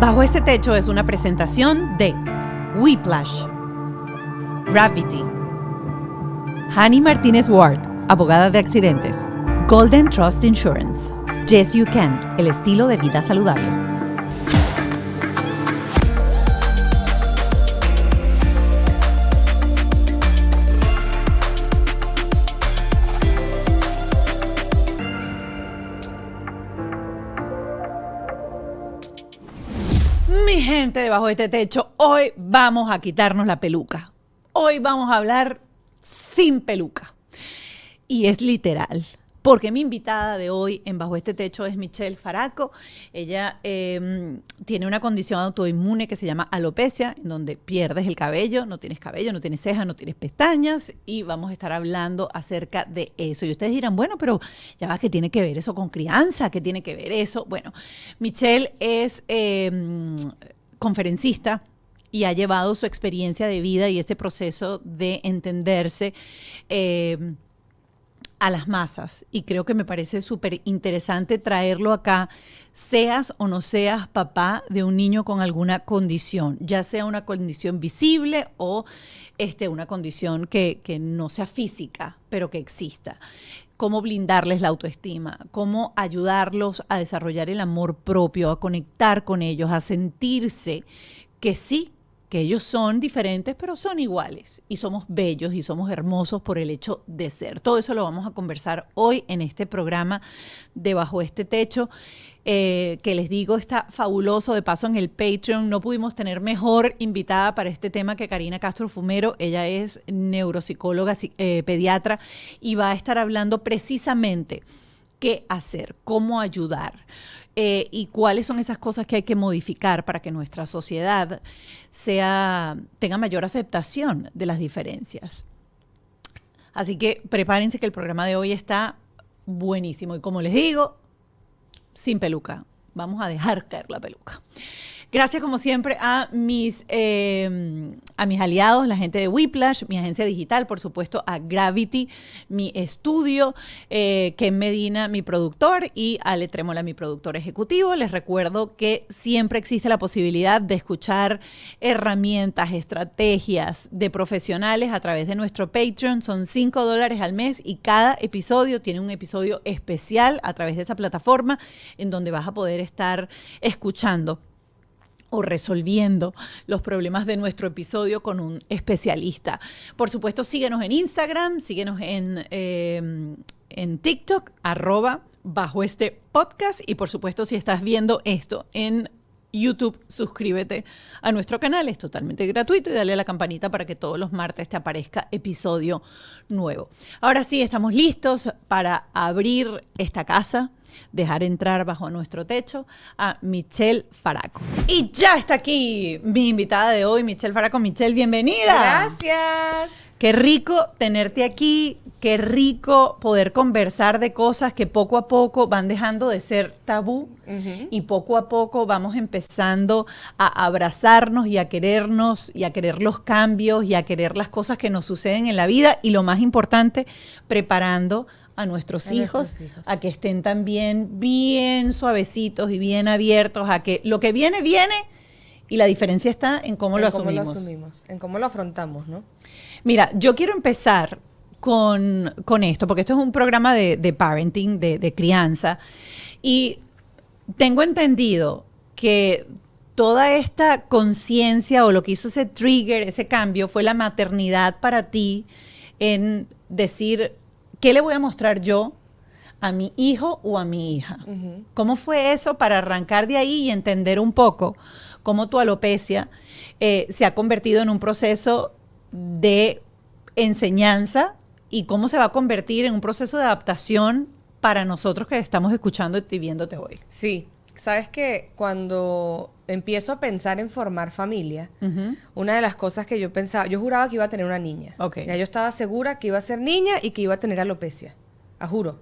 Bajo este techo es una presentación de Whiplash, Gravity, Hani Martínez Ward, abogada de accidentes, Golden Trust Insurance, Yes You Can, el estilo de vida saludable. Mi gente debajo de este techo, hoy vamos a quitarnos la peluca. Hoy vamos a hablar sin peluca. Y es literal, porque mi invitada de hoy en Bajo este Techo es Michelle Faraco. Ella tiene una condición autoinmune que se llama alopecia, en donde pierdes el cabello, no tienes cejas, no tienes pestañas, y vamos a estar hablando acerca de eso. Y ustedes dirán, bueno, pero ya va, ¿qué tiene que ver eso con crianza? ¿Qué tiene que ver eso? Bueno, Michelle es conferencista y ha llevado su experiencia de vida y ese proceso de entenderse a las masas, y creo que me parece súper interesante traerlo acá, seas o no seas papá de un niño con alguna condición, ya sea una condición visible o una condición que no sea física, pero que exista. Cómo blindarles la autoestima, cómo ayudarlos a desarrollar el amor propio, a conectar con ellos, a sentirse que sí, que ellos son diferentes, pero son iguales, y somos bellos y somos hermosos por el hecho de ser. Todo eso lo vamos a conversar hoy en este programa de Bajo este Techo, que les digo está fabuloso. De paso, en el Patreon no pudimos tener mejor invitada para este tema que Karina Castro Fumero. Ella es neuropsicóloga, pediatra, y va a estar hablando precisamente qué hacer, cómo ayudar. Y cuáles son esas cosas que hay que modificar para que nuestra sociedad tenga mayor aceptación de las diferencias. Así que prepárense, que el programa de hoy está buenísimo. Y como les digo, sin peluca. Vamos a dejar caer la peluca. Gracias, como siempre, a mis aliados, la gente de Whiplash, mi agencia digital, por supuesto, a Gravity, mi estudio, Ken Medina, mi productor, y Ale Trémola, mi productor ejecutivo. Les recuerdo que siempre existe la posibilidad de escuchar herramientas, estrategias de profesionales a través de nuestro Patreon. Son $5 al mes, y cada episodio tiene un episodio especial a través de esa plataforma, en donde vas a poder estar escuchando o resolviendo los problemas de nuestro episodio con un especialista. Por supuesto, síguenos en Instagram, síguenos en TikTok, @bajo este podcast, y por supuesto, si estás viendo esto en YouTube, suscríbete a nuestro canal, es totalmente gratuito, y dale a la campanita para que todos los martes te aparezca episodio nuevo. Ahora sí, estamos listos para abrir esta casa, dejar entrar bajo nuestro techo a Michelle Faraco. Y ya está aquí mi invitada de hoy, Michelle Faraco. Michelle, bienvenida. Gracias. Qué rico tenerte aquí, qué rico poder conversar de cosas que poco a poco van dejando de ser tabú, y poco a poco vamos empezando a abrazarnos y a querernos, y a querer los cambios, y a querer las cosas que nos suceden en la vida, y lo más importante, preparando a nuestros hijos a que estén también bien suavecitos y bien abiertos a que lo que viene, viene, y la diferencia está en cómo lo asumimos. En cómo lo afrontamos, ¿no? Mira, yo quiero empezar con esto, porque esto es un programa de parenting, de crianza, y tengo entendido que toda esta conciencia, o lo que hizo ese trigger, ese cambio, fue la maternidad para ti, en decir, ¿qué le voy a mostrar yo a mi hijo o a mi hija? ¿Cómo fue eso para arrancar de ahí y entender un poco cómo tu alopecia se ha convertido en un proceso de enseñanza, y cómo se va a convertir en un proceso de adaptación para nosotros que estamos escuchando y viéndote hoy? Sí, sabes que cuando empiezo a pensar en formar familia, una de las cosas que yo pensaba, yo juraba que iba a tener una niña. Okay. Ya yo estaba segura que iba a ser niña y que iba a tener alopecia, a juro.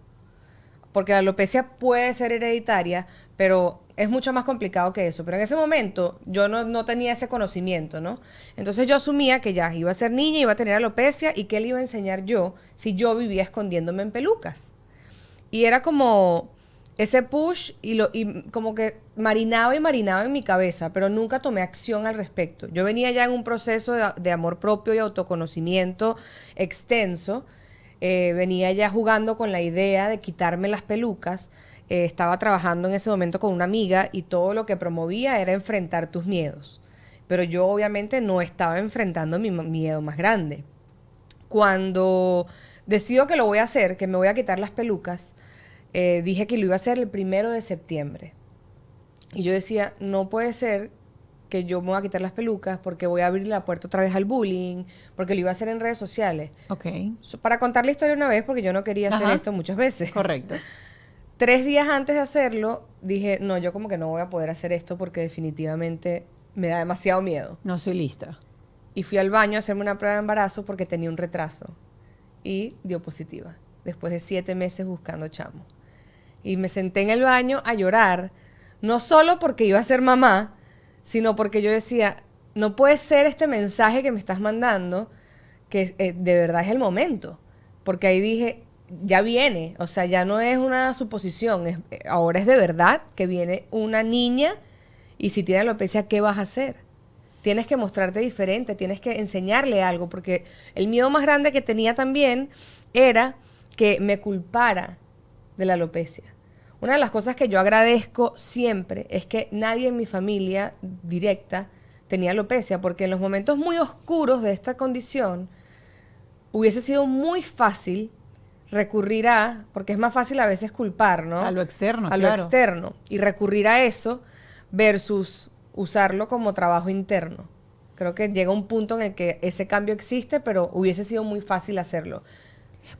Porque la alopecia puede ser hereditaria, pero es mucho más complicado que eso. Pero en ese momento yo no tenía ese conocimiento, ¿no? Entonces yo asumía que ya iba a ser niña, iba a tener alopecia, y qué le iba a enseñar yo si yo vivía escondiéndome en pelucas. Y era como ese push y como que marinaba y marinaba en mi cabeza, pero nunca tomé acción al respecto. Yo venía ya en un proceso de amor propio y autoconocimiento extenso. Venía ya jugando con la idea de quitarme las pelucas. Estaba trabajando en ese momento con una amiga y todo lo que promovía era enfrentar tus miedos. Pero yo obviamente no estaba enfrentando mi miedo más grande. Cuando decido que lo voy a hacer, que me voy a quitar las pelucas, dije que lo iba a hacer el 1 de septiembre. Y yo decía, no puede ser que yo me voy a quitar las pelucas porque voy a abrir la puerta otra vez al bullying, porque lo iba a hacer en redes sociales. Ok. Para contar la historia una vez, porque yo no quería hacer esto muchas veces. Correcto. 3 días antes de hacerlo, dije, no, yo como que no voy a poder hacer esto porque definitivamente me da demasiado miedo. No soy lista. Y fui al baño a hacerme una prueba de embarazo porque tenía un retraso. Y dio positiva, después de 7 meses buscando chamo. Y me senté en el baño a llorar, no solo porque iba a ser mamá, sino porque yo decía, no puede ser este mensaje que me estás mandando, que de verdad es el momento. Porque ahí dije, ya viene, o sea, ya no es una suposición, ahora es de verdad que viene una niña y si tiene alopecia, ¿qué vas a hacer? Tienes que mostrarte diferente, tienes que enseñarle algo, porque el miedo más grande que tenía también era que me culpara de la alopecia. Una de las cosas que yo agradezco siempre es que nadie en mi familia directa tenía alopecia, porque en los momentos muy oscuros de esta condición hubiese sido muy fácil recurrir a, porque es más fácil a veces culpar, ¿no? A lo externo, a lo externo, y recurrir a eso versus usarlo como trabajo interno. Creo que llega un punto en el que ese cambio existe, pero hubiese sido muy fácil hacerlo.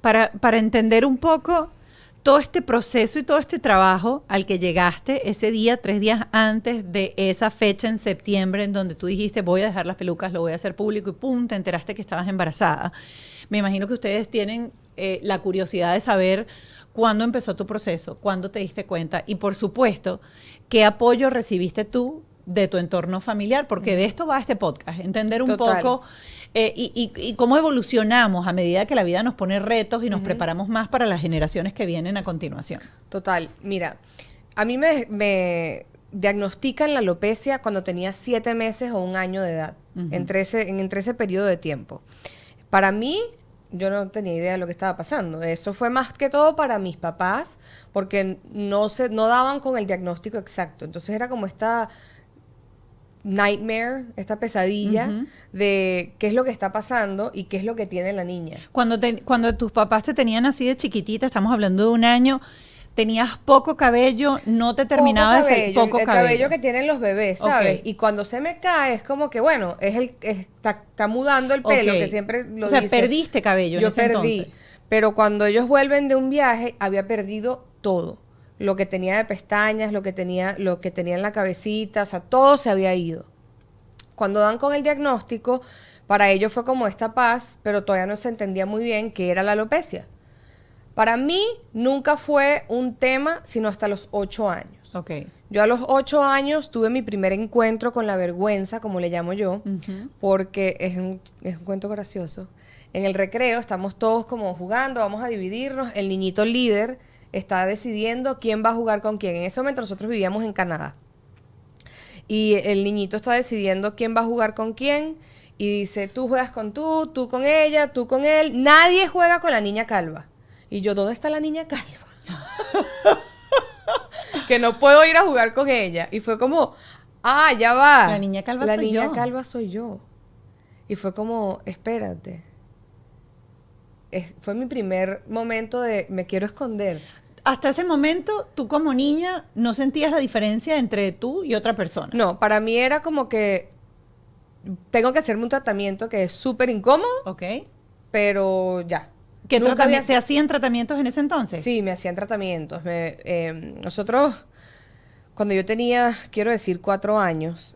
Para entender un poco todo este proceso y todo este trabajo al que llegaste ese día, 3 días antes de esa fecha en septiembre, en donde tú dijiste, voy a dejar las pelucas, lo voy a hacer público, y pum, te enteraste que estabas embarazada. Me imagino que ustedes tienen la curiosidad de saber cuándo empezó tu proceso, cuándo te diste cuenta y, por supuesto, qué apoyo recibiste tú de tu entorno familiar, porque de esto va este podcast, entender un poco y cómo evolucionamos a medida que la vida nos pone retos y nos preparamos más para las generaciones que vienen a continuación. Total, mira, a mí me diagnostican la alopecia cuando tenía 7 meses o 1 año de edad, entre ese periodo de tiempo. Para mí, yo no tenía idea de lo que estaba pasando. Eso fue más que todo para mis papás, porque no daban con el diagnóstico exacto. Entonces era como esta nightmare, esta pesadilla de qué es lo que está pasando y qué es lo que tiene la niña. Cuando tus papás te tenían así de chiquitita, estamos hablando de 1 año, tenías poco cabello, no te terminaba de ser poco cabello. El cabello que tienen los bebés, ¿sabes? Okay. Y cuando se me cae es como que, bueno, está mudando el pelo, que siempre lo dice. O sea, perdiste cabello en ese entonces. Yo perdí, pero cuando ellos vuelven de un viaje, había perdido todo. Lo que tenía de pestañas, lo que tenía en la cabecita, o sea, todo se había ido. Cuando dan con el diagnóstico, para ellos fue como esta paz, pero todavía no se entendía muy bien qué era la alopecia. Para mí nunca fue un tema, sino hasta los 8 años. Okay. Yo a los 8 años tuve mi primer encuentro con la vergüenza, como le llamo yo, porque es un cuento gracioso. En el recreo estamos todos como jugando, vamos a dividirnos. El niñito líder está decidiendo quién va a jugar con quién. En ese momento nosotros vivíamos en Canadá. Y el niñito está decidiendo quién va a jugar con quién. Y dice, tú juegas con tú con ella, tú con él. Nadie juega con la niña calva. Y yo, ¿dónde está la niña calva? Que no puedo ir a jugar con ella. Y fue como, ya va. La niña calva soy yo. La niña calva soy yo. Y fue como, espérate. Fue mi primer momento de, me quiero esconder. Hasta ese momento, tú como niña, ¿no sentías la diferencia entre tú y otra persona? No, para mí era como que tengo que hacerme un tratamiento que es súper incómodo. Ok. Pero ya. ¿Te hacían tratamientos en ese entonces? Sí, me hacían tratamientos. Nosotros, cuando yo tenía, quiero decir, 4 años,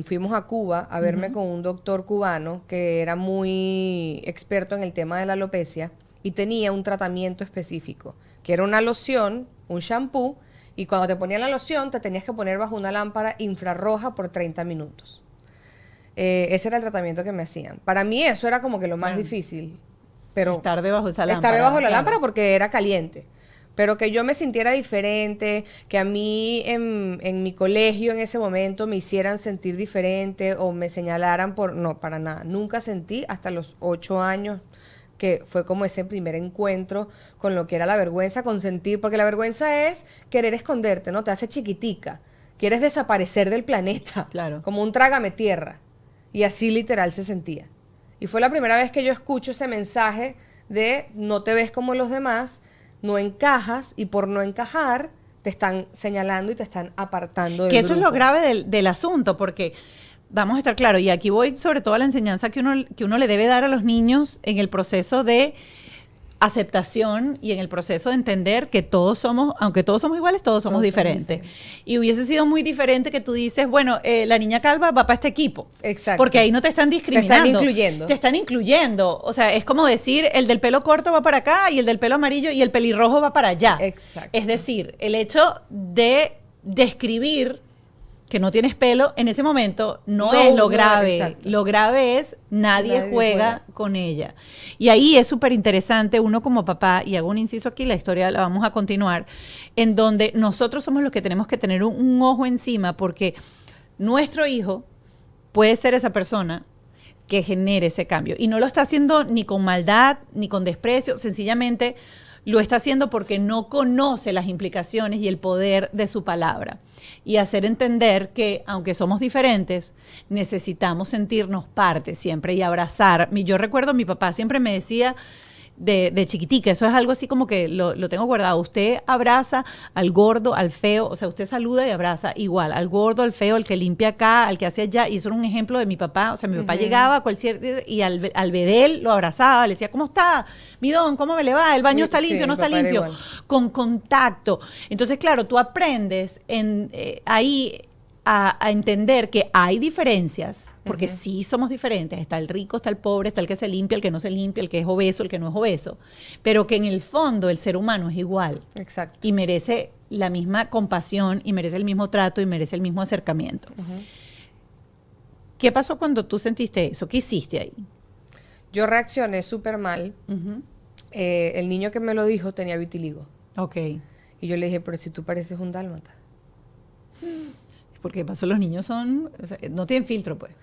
fuimos a Cuba a verme con un doctor cubano que era muy experto en el tema de la alopecia y tenía un tratamiento específico, que era una loción, un shampoo, y cuando te ponían la loción te tenías que poner bajo una lámpara infrarroja por 30 minutos. Ese era el tratamiento que me hacían. Para mí eso era como que lo más difícil. Pero estar debajo de esa lámpara. Estar debajo de la lámpara porque era caliente. Pero que yo me sintiera diferente, que a mí en mi colegio en ese momento me hicieran sentir diferente o me señalaran por... No, para nada. Nunca sentí hasta los 8 años, que fue como ese primer encuentro con lo que era la vergüenza, con sentir... Porque la vergüenza es querer esconderte, ¿no? Te hace chiquitica. Quieres desaparecer del planeta. Claro. Como un trágame tierra. Y así literal se sentía. Y fue la primera vez que yo escucho ese mensaje de no te ves como los demás, no encajas y por no encajar te están señalando y te están apartando del Que eso es lo grupo. grave del asunto, porque vamos a estar claros, y aquí voy sobre todo a la enseñanza que uno le debe dar a los niños en el proceso de aceptación y en el proceso de entender que todos somos, aunque todos somos iguales, todos somos diferentes. Y hubiese sido muy diferente que tú dices, bueno, la niña calva va para este equipo. Exacto. Porque ahí no te están discriminando. Te están incluyendo. Te están incluyendo. O sea, es como decir, el del pelo corto va para acá y el del pelo amarillo y el pelirrojo va para allá. Exacto. Es decir, el hecho de describir que no tienes pelo en ese momento no es lo grave. Exacto. Lo grave es nadie juega con ella. Y ahí es súper interesante uno como papá, y hago un inciso aquí, la historia la vamos a continuar, en donde nosotros somos los que tenemos que tener un ojo encima, porque nuestro hijo puede ser esa persona que genere ese cambio. Y no lo está haciendo ni con maldad, ni con desprecio, sencillamente lo está haciendo porque no conoce las implicaciones y el poder de su palabra. Y hacer entender que, aunque somos diferentes, necesitamos sentirnos parte siempre y abrazar. Yo recuerdo, mi papá siempre me decía de chiquitica, eso es algo así como que lo tengo guardado. Usted abraza al gordo, al feo, o sea, usted saluda y abraza igual, al gordo, al feo, al que limpia acá, al que hace allá. Y eso era un ejemplo de mi papá. O sea, mi papá llegaba a cualquier... Y al bedel lo abrazaba, le decía, ¿cómo está? Mi don, ¿cómo me le va? ¿El baño está limpio? Sí, ¿No está limpio? Con contacto. Entonces, claro, tú aprendes ahí a entender que hay diferencias, porque sí somos diferentes. Está el rico, está el pobre, está el que se limpia, el que no se limpia, el que es obeso, el que no es obeso. Pero que en el fondo el ser humano es igual. Exacto. Y merece la misma compasión, y merece el mismo trato, y merece el mismo acercamiento. ¿Qué pasó cuando tú sentiste eso? ¿Qué hiciste ahí? Yo reaccioné súper mal. El niño que me lo dijo tenía vitiligo. Ok. Y yo le dije, pero si tú pareces un dálmata. Porque pasó, los niños son, o sea, no tienen filtro, pues.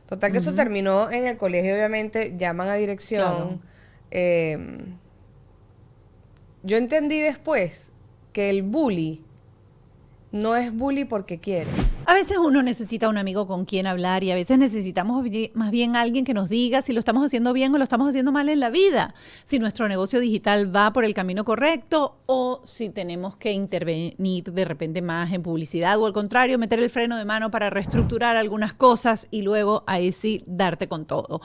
Total que eso terminó en el colegio, obviamente, llaman a dirección. Claro. Yo entendí después que el bully no es bully porque quiere. A veces uno necesita un amigo con quien hablar, y a veces necesitamos más bien alguien que nos diga si lo estamos haciendo bien o lo estamos haciendo mal en la vida, si nuestro negocio digital va por el camino correcto o si tenemos que intervenir de repente más en publicidad, o al contrario, meter el freno de mano para reestructurar algunas cosas y luego ahí sí darte con todo.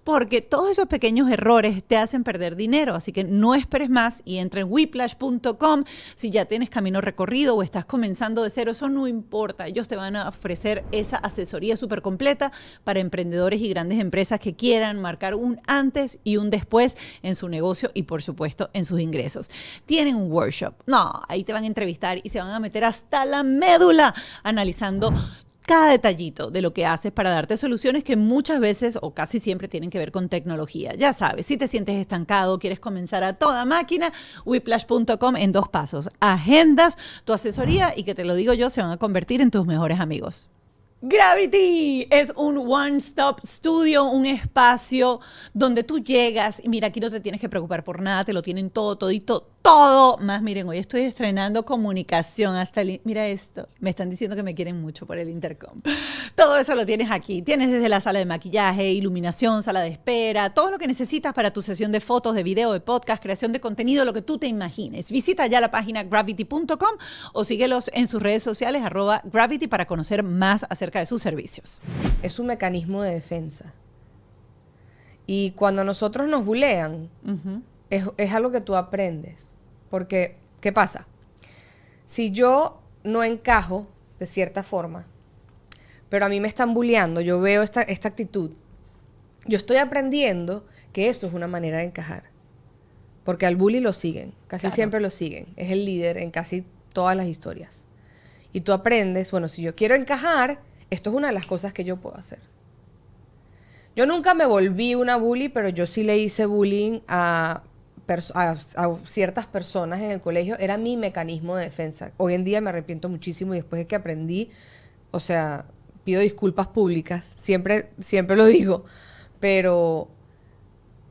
Porque todos esos pequeños errores te hacen perder dinero, así que no esperes más y entra en whiplash.com. Si ya tienes camino recorrido o estás comenzando de cero, eso no importa. Ellos te van a ofrecer esa asesoría súper completa para emprendedores y grandes empresas que quieran marcar un antes y un después en su negocio y, por supuesto, en sus ingresos. Tienen un workshop. No, ahí te van a entrevistar y se van a meter hasta la médula analizando cada detallito de lo que haces para darte soluciones que muchas veces o casi siempre tienen que ver con tecnología. Ya sabes, si te sientes estancado, quieres comenzar a toda máquina, whiplash.com en 2 pasos. Agendas tu asesoría y, que te lo digo yo, se van a convertir en tus mejores amigos. Gravity es un one-stop studio, un espacio donde tú llegas y mira, aquí no te tienes que preocupar por nada, te lo tienen todo, todito, todo. Más, miren, hoy estoy estrenando comunicación hasta mira esto, me están diciendo que me quieren mucho por el intercom. Todo eso lo tienes aquí. Tienes desde la sala de maquillaje, iluminación, sala de espera, todo lo que necesitas para tu sesión de fotos, de video, de podcast, creación de contenido, lo que tú te imagines. Visita ya la página gravity.com o síguelos en sus redes sociales @gravity para conocer más acerca de sus servicios. Es un mecanismo de defensa. Y cuando nosotros nos bulean, es algo que tú aprendes. Porque, ¿qué pasa? Si yo no encajo de cierta forma, pero a mí me están bulleando, yo veo esta actitud, yo estoy aprendiendo que eso es una manera de encajar. Porque al bully lo siguen, casi siempre lo siguen. Es el líder en casi todas las historias. Y tú aprendes, bueno, si yo quiero encajar, esto es una de las cosas que yo puedo hacer. Yo nunca me volví una bully, pero yo sí le hice bullying a a ciertas personas en el colegio era mi mecanismo de defensa. Hoy en día me arrepiento muchísimo y después de que aprendí, o sea, pido disculpas públicas, siempre lo digo, pero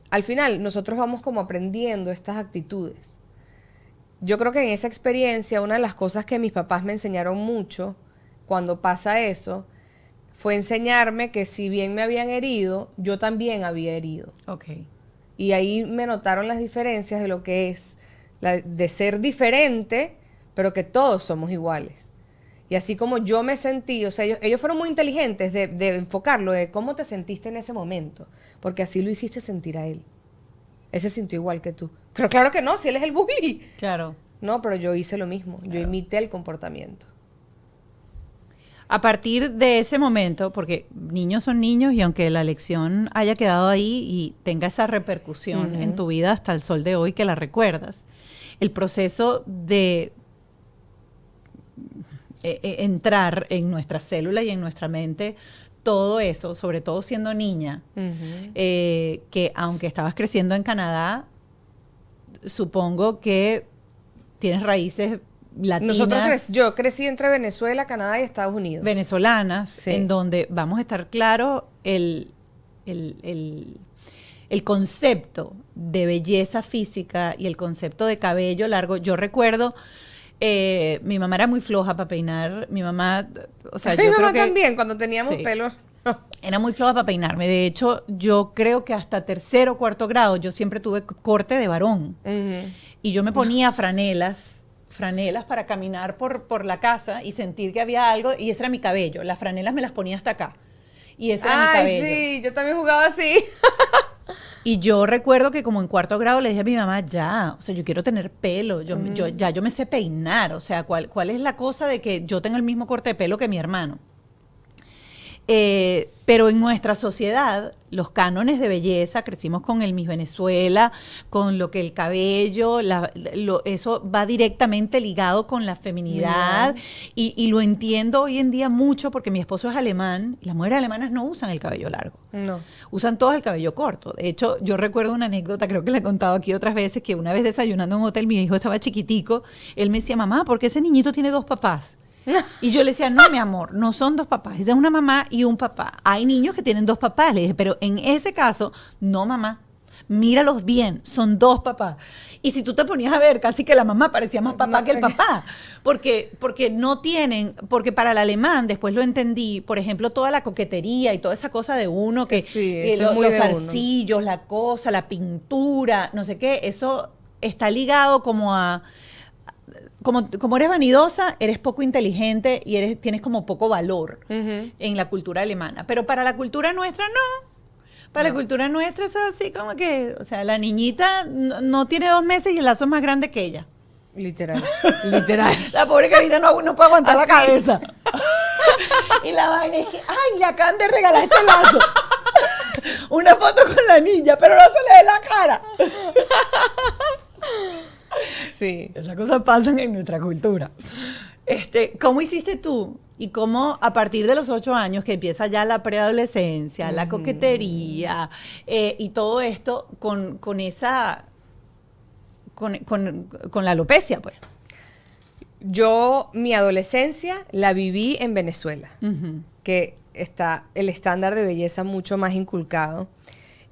al final nosotros vamos como aprendiendo estas actitudes. Yo creo que en esa experiencia una de las cosas que mis papás me enseñaron mucho cuando pasa eso fue enseñarme que si bien me habían herido, yo también había herido. Okay. Y ahí me notaron las diferencias de lo que es de ser diferente, pero que todos somos iguales. Y así como yo me sentí, o sea, ellos fueron muy inteligentes de enfocarlo, de cómo te sentiste en ese momento, porque así lo hiciste sentir a él. Él se sintió igual que tú. Pero claro que no, si él es el bully. Claro. No, pero yo hice lo mismo, yo imité el comportamiento. A partir de ese momento, porque niños son niños y aunque la lección haya quedado ahí y tenga esa repercusión en tu vida hasta el sol de hoy que la recuerdas, el proceso de entrar en nuestra célula y en nuestra mente todo eso, sobre todo siendo niña, que aunque estabas creciendo en Canadá, supongo que tienes raíces latinas. Yo crecí entre Venezuela, Canadá y Estados Unidos. Venezolanas, sí. En donde vamos a estar claros el concepto de belleza física y el concepto de cabello largo. Yo recuerdo, mi mamá era muy floja para peinar. Mi mamá, o sea, mi mamá también, cuando teníamos pelo. Era muy floja para peinarme. De hecho, yo creo que hasta tercero o cuarto grado yo siempre tuve corte de varón. Y yo me ponía franelas para caminar por la casa y sentir que había algo, y ese era mi cabello. Las franelas me las ponía hasta acá. Y ese era mi cabello. Sí, yo también jugaba así. Y yo recuerdo que como en cuarto grado le dije a mi mamá, ya, o sea, yo quiero tener pelo, yo me sé peinar, o sea, ¿cuál es la cosa de que yo tenga el mismo corte de pelo que mi hermano? Pero en nuestra sociedad, los cánones de belleza, crecimos con el Miss Venezuela, con lo que el cabello, eso va directamente ligado con la feminidad, y lo entiendo hoy en día mucho porque mi esposo es alemán, y las mujeres alemanas no usan el cabello largo, no, usan todas el cabello corto. De hecho, yo recuerdo una anécdota, creo que la he contado aquí otras veces, que una vez desayunando en un hotel, mi hijo estaba chiquitico, él me decía, mamá, ¿por qué ese niñito tiene dos papás? Y yo le decía, no, mi amor, no son dos papás, esa es una mamá y un papá. Hay niños que tienen dos papás. Le dije, pero en ese caso, no, mamá, míralos bien, son dos papás. Y si tú te ponías a ver, casi que la mamá parecía más papá que el papá, porque no tienen, porque para el alemán, después lo entendí, por ejemplo, toda la coquetería y toda esa cosa de uno, que los zarcillos, la cosa, la pintura, no sé qué, eso está ligado como a... Como eres vanidosa, eres poco inteligente y tienes como poco valor en la cultura alemana. Pero para la cultura nuestra, no. Para la cultura nuestra es así como que, o sea, la niñita no tiene 2 meses y el lazo es más grande que ella. Literal. La pobre carita no puede aguantar la cabeza. Y la vaina es que, ay, le acaban de regalar este lazo. Una foto con la niña, pero no se le ve la cara. Sí. Esas cosas pasan en nuestra cultura. ¿Cómo hiciste tú? Y cómo a partir de los 8 años que empieza ya la preadolescencia, la coquetería y todo esto con la alopecia, pues. Yo, mi adolescencia la viví en Venezuela, que está el estándar de belleza mucho más inculcado.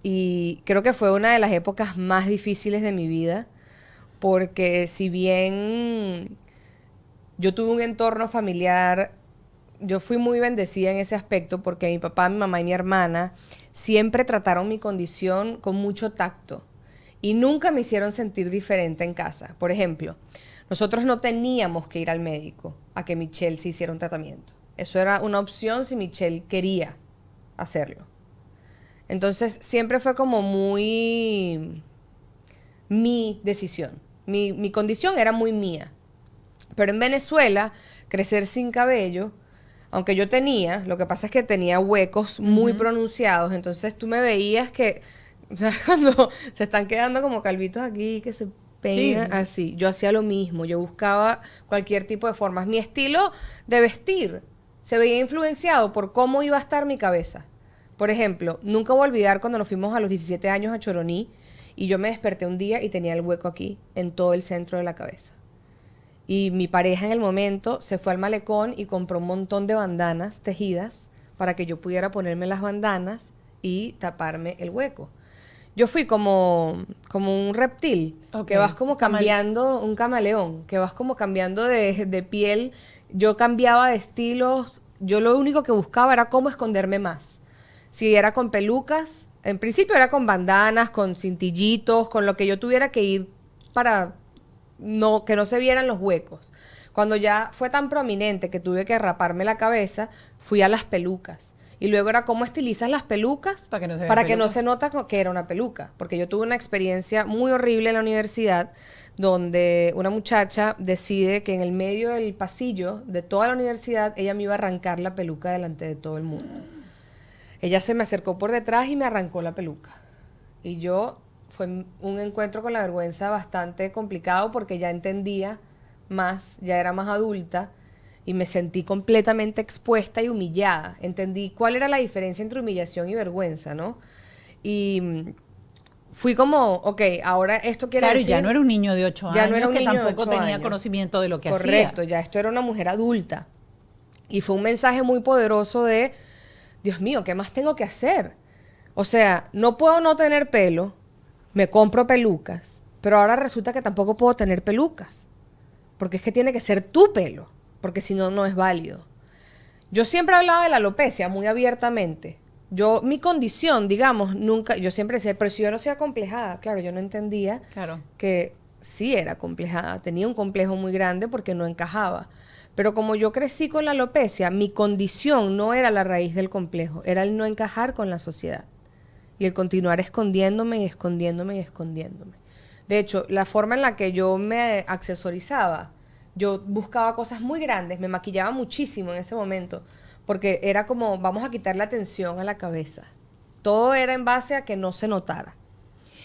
Y creo que fue una de las épocas más difíciles de mi vida, porque si bien yo tuve un entorno familiar, yo fui muy bendecida en ese aspecto porque mi papá, mi mamá y mi hermana siempre trataron mi condición con mucho tacto y nunca me hicieron sentir diferente en casa. Por ejemplo, nosotros no teníamos que ir al médico a que Michelle se hiciera un tratamiento. Eso era una opción si Michelle quería hacerlo. Entonces siempre fue como muy mi decisión. Mi condición era muy mía. Pero en Venezuela, crecer sin cabello, aunque yo tenía, lo que pasa es que tenía huecos muy pronunciados, entonces tú me veías que, o sea, cuando se están quedando como calvitos aquí, que se peinan así, yo hacía lo mismo, yo buscaba cualquier tipo de formas. Mi estilo de vestir se veía influenciado por cómo iba a estar mi cabeza. Por ejemplo, nunca voy a olvidar cuando nos fuimos a los 17 años a Choroní Y yo me desperté un día y tenía el hueco aquí, en todo el centro de la cabeza. Y mi pareja en el momento se fue al malecón y compró un montón de bandanas tejidas para que yo pudiera ponerme las bandanas y taparme el hueco. Yo fui como un reptil, que vas como cambiando, un camaleón, que vas como cambiando de piel. Yo cambiaba de estilos, yo lo único que buscaba era cómo esconderme más. Si era con pelucas, en principio era con bandanas, con cintillitos, con lo que yo tuviera que ir para que no se vieran los huecos. Cuando ya fue tan prominente que tuve que raparme la cabeza, fui a las pelucas. Y luego era cómo estilizas las pelucas para que no se nota que era una peluca. Porque yo tuve una experiencia muy horrible en la universidad donde una muchacha decide que en el medio del pasillo de toda la universidad ella me iba a arrancar la peluca delante de todo el mundo. Ella se me acercó por detrás y me arrancó la peluca. Y fue un encuentro con la vergüenza bastante complicado porque ya entendía más, ya era más adulta y me sentí completamente expuesta y humillada. Entendí cuál era la diferencia entre humillación y vergüenza, ¿no? Y fui como, ok, ahora esto quiere decir... Claro, ya no era un niño de 8 años ya no era un que niño tampoco de 8 tenía años. conocimiento de lo que hacía. Correcto, ya esto era una mujer adulta. Y fue un mensaje muy poderoso de, Dios mío, ¿qué más tengo que hacer? O sea, no puedo no tener pelo, me compro pelucas, pero ahora resulta que tampoco puedo tener pelucas. Porque es que tiene que ser tu pelo, porque si no, no es válido. Yo siempre hablaba de la alopecia muy abiertamente. Mi condición, digamos, nunca, yo siempre decía, pero si yo no soy acomplejada, claro, yo no entendía que sí era acomplejada, tenía un complejo muy grande porque no encajaba. Pero como yo crecí con la alopecia, mi condición no era la raíz del complejo, era el no encajar con la sociedad. Y el continuar escondiéndome y escondiéndome y escondiéndome. De hecho, la forma en la que yo me accesorizaba, yo buscaba cosas muy grandes, me maquillaba muchísimo en ese momento, porque era como, vamos a quitar la atención a la cabeza. Todo era en base a que no se notara.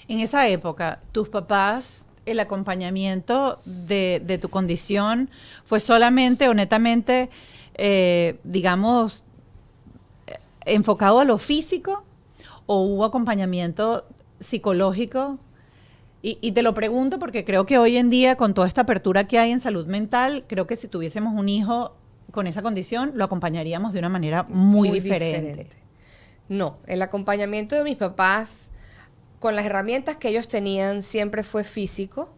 En esa época, tus papás, el acompañamiento de tu condición fue solamente, honestamente, digamos, enfocado a lo físico, o hubo acompañamiento psicológico. Y te lo pregunto porque creo que hoy en día, con toda esta apertura que hay en salud mental, creo que si tuviésemos un hijo con esa condición, lo acompañaríamos de una manera muy diferente. No, el acompañamiento de mis papás, con las herramientas que ellos tenían, siempre fue físico.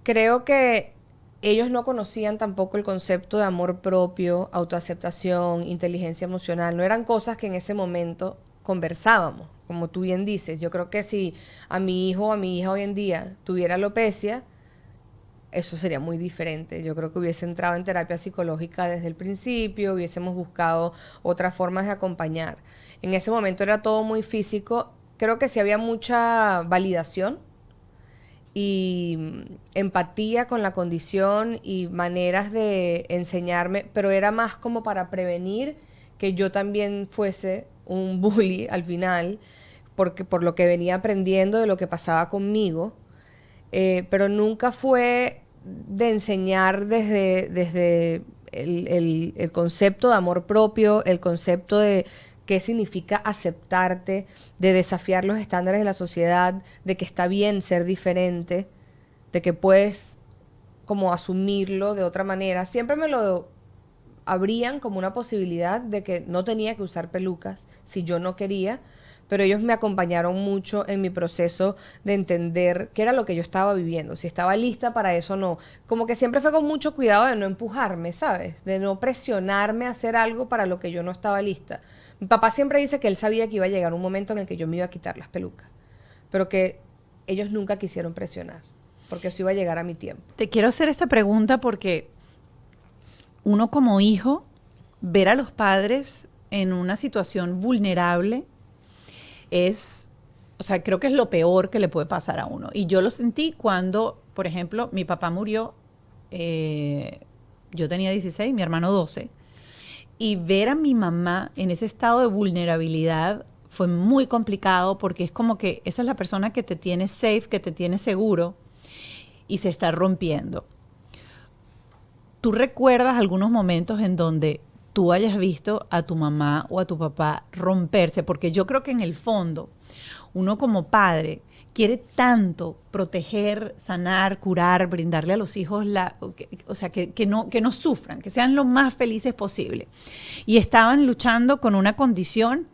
Creo que ellos no conocían tampoco el concepto de amor propio, autoaceptación, inteligencia emocional. No eran cosas que en ese momento conversábamos, como tú bien dices. Yo creo que si a mi hijo o a mi hija hoy en día tuviera alopecia, eso sería muy diferente. Yo creo que hubiese entrado en terapia psicológica desde el principio, hubiésemos buscado otras formas de acompañar. En ese momento era todo muy físico. Creo que sí había mucha validación y empatía con la condición y maneras de enseñarme, pero era más como para prevenir que yo también fuese un bully al final, porque por lo que venía aprendiendo de lo que pasaba conmigo, pero nunca fue de enseñar desde el concepto de amor propio, el concepto de qué significa aceptarte, de desafiar los estándares de la sociedad, de que está bien ser diferente, de que puedes como asumirlo de otra manera. Siempre me lo abrían como una posibilidad de que no tenía que usar pelucas si yo no quería, pero ellos me acompañaron mucho en mi proceso de entender qué era lo que yo estaba viviendo, si estaba lista para eso o no. Como que siempre fue con mucho cuidado de no empujarme, ¿sabes? De no presionarme a hacer algo para lo que yo no estaba lista. Mi papá siempre dice que él sabía que iba a llegar un momento en el que yo me iba a quitar las pelucas, pero que ellos nunca quisieron presionar, porque eso iba a llegar a mi tiempo. Te quiero hacer esta pregunta porque uno como hijo, ver a los padres en una situación vulnerable o sea, creo que es lo peor que le puede pasar a uno. Y yo lo sentí cuando, por ejemplo, mi papá murió, yo tenía 16, mi hermano 12, y ver a mi mamá en ese estado de vulnerabilidad fue muy complicado porque es como que esa es la persona que te tiene safe, que te tiene seguro, y se está rompiendo. ¿Tú recuerdas algunos momentos en donde tú hayas visto a tu mamá o a tu papá romperse? Porque yo creo que en el fondo, uno como padre quiere tanto proteger, sanar, curar, brindarle a los hijos que no sufran, que sean lo más felices posible. Y estaban luchando con una condición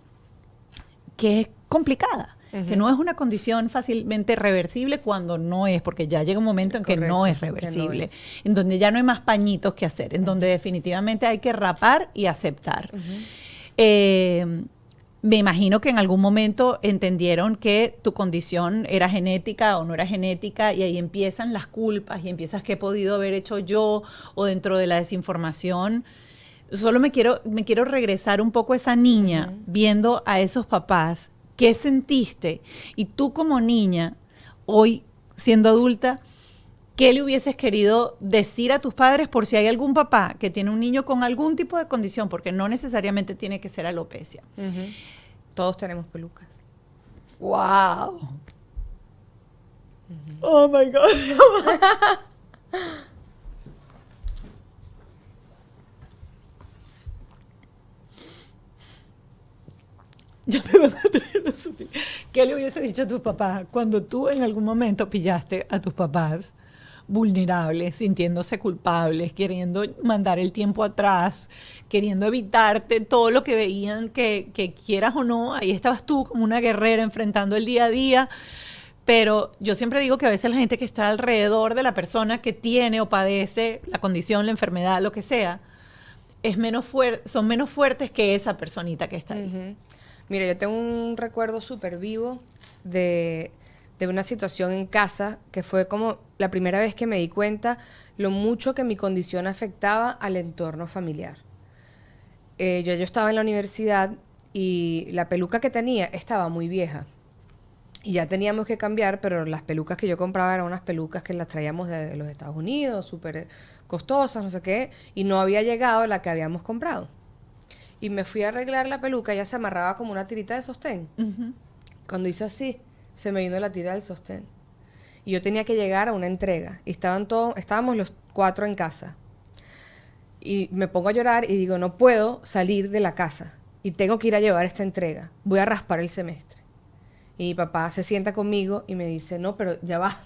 que es complicada, que no es una condición fácilmente reversible cuando no es, porque ya llega un momento en que no es reversible, en donde ya no hay más pañitos que hacer, en donde definitivamente hay que rapar y aceptar. Me imagino que en algún momento entendieron que tu condición era genética o no era genética, y ahí empiezan las culpas y empiezas qué he podido haber hecho yo, o dentro de la desinformación. Solo me quiero regresar un poco a esa niña, viendo a esos papás. ¿Qué sentiste? Y tú como niña, hoy siendo adulta, ¿qué le hubieses querido decir a tus padres por si hay algún papá que tiene un niño con algún tipo de condición? Porque no necesariamente tiene que ser alopecia. Todos tenemos pelucas. ¡Wow! ¡Oh, my God! Ya me van a traer los supli. ¿Qué le hubiese dicho a tus papás cuando tú en algún momento pillaste a tus papás vulnerables, sintiéndose culpables, queriendo mandar el tiempo atrás, queriendo evitarte todo lo que veían que quieras o no? Ahí estabas tú como una guerrera enfrentando el día a día. Pero yo siempre digo que a veces la gente que está alrededor de la persona que tiene o padece la condición, la enfermedad, lo que sea, son menos fuertes que esa personita que está ahí. Mira, yo tengo un recuerdo súper vivo de una situación en casa que fue como la primera vez que me di cuenta lo mucho que mi condición afectaba al entorno familiar. Yo estaba en la universidad y la peluca que tenía estaba muy vieja. Y ya teníamos que cambiar, pero las pelucas que yo compraba eran unas pelucas que las traíamos de los Estados Unidos, súper costosas, no sé qué, y no había llegado la que habíamos comprado. Y me fui a arreglar la peluca, ya se amarraba como una tirita de sostén. Cuando hice así, se me vino la tira del sostén. Y yo tenía que llegar a una entrega. Y estábamos los 4 en casa. Y me pongo a llorar y digo, no puedo salir de la casa. Y tengo que ir a llevar esta entrega. Voy a raspar el semestre. Y mi papá se sienta conmigo y me dice, no, pero ya va.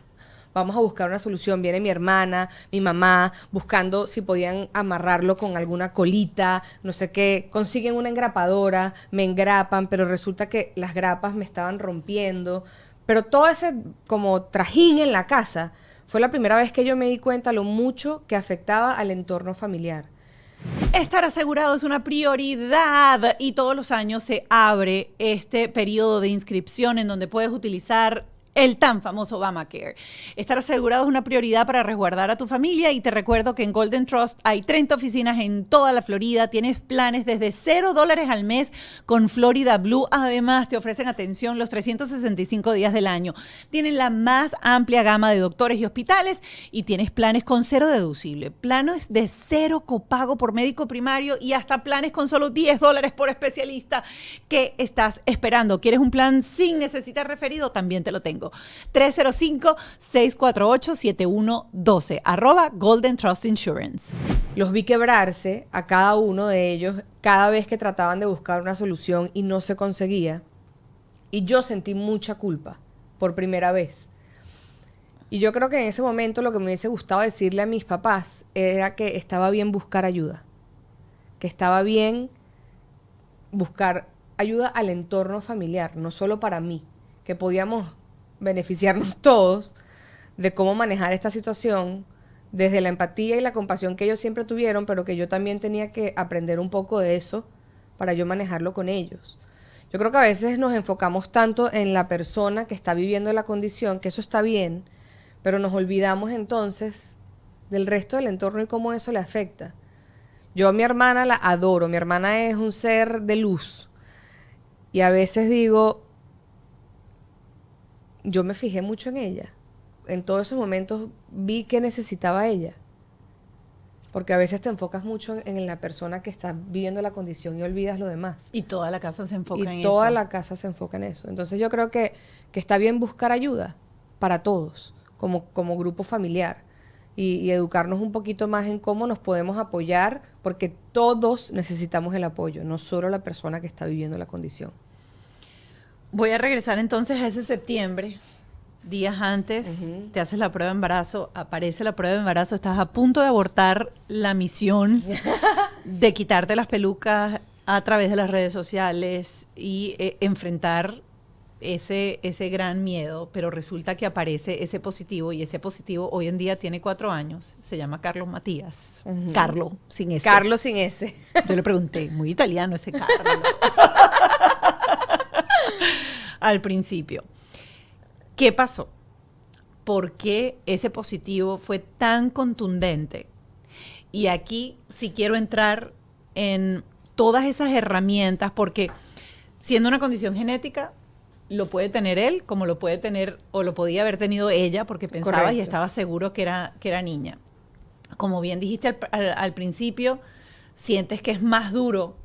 Vamos a buscar una solución. Viene mi hermana, mi mamá, buscando si podían amarrarlo con alguna colita, no sé qué. Consiguen una engrapadora, me engrapan, pero resulta que las grapas me estaban rompiendo. Pero todo ese como trajín en la casa fue la primera vez que yo me di cuenta lo mucho que afectaba al entorno familiar. Estar asegurado es una prioridad y todos los años se abre este periodo de inscripción en donde puedes utilizar el tan famoso Obamacare. Estar asegurado es una prioridad para resguardar a tu familia, y te recuerdo que en Golden Trust hay 30 oficinas en toda la Florida. Tienes planes desde $0 al mes con Florida Blue. Además, te ofrecen atención los 365 días del año. Tienen la más amplia gama de doctores y hospitales, y tienes planes con 0 deducible, planes de 0 copago por médico primario, y hasta planes con solo $10 por especialista. ¿Qué estás esperando? ¿Quieres un plan sin necesitar referido? También te lo tengo. 305-648-7112, @Golden Trust Insurance. Los vi quebrarse a cada uno de ellos cada vez que trataban de buscar una solución y no se conseguía. Y yo sentí mucha culpa por primera vez. Y yo creo que en ese momento lo que me hubiese gustado decirle a mis papás era que estaba bien buscar ayuda. Que estaba bien buscar ayuda al entorno familiar, no solo para mí. Que podíamos beneficiarnos todos de cómo manejar esta situación desde la empatía y la compasión que ellos siempre tuvieron, pero que yo también tenía que aprender un poco de eso para yo manejarlo con ellos. Yo creo que a veces nos enfocamos tanto en la persona que está viviendo la condición, que eso está bien, pero nos olvidamos entonces del resto del entorno y cómo eso le afecta. Yo a mi hermana la adoro, mi hermana es un ser de luz, y a veces digo, yo me fijé mucho en ella. En todos esos momentos vi que necesitaba ella. Porque a veces te enfocas mucho en la persona que está viviendo la condición y olvidas lo demás. Y toda la casa se enfoca en eso. Y toda la casa se enfoca en eso. Entonces yo creo que está bien buscar ayuda para todos, como grupo familiar. Y educarnos un poquito más en cómo nos podemos apoyar, porque todos necesitamos el apoyo, no solo la persona que está viviendo la condición. Voy a regresar entonces a ese septiembre días antes, te haces la prueba de embarazo, aparece la prueba de embarazo, estás a punto de abortar la misión de quitarte las pelucas a través de las redes sociales y enfrentar ese gran miedo, pero resulta que aparece ese positivo y ese positivo hoy en día tiene 4 años, se llama Carlos Matías. Carlo, sin S. Carlos sin S. Yo le pregunté, muy italiano ese Carlo. Al principio. ¿Qué pasó? ¿Por qué ese positivo fue tan contundente? Y aquí sí quiero entrar en todas esas herramientas, porque siendo una condición genética, lo puede tener él, como lo puede tener, o lo podía haber tenido ella, porque pensaba Correcto. y estaba seguro que era niña. Como bien dijiste al principio, sientes que es más duro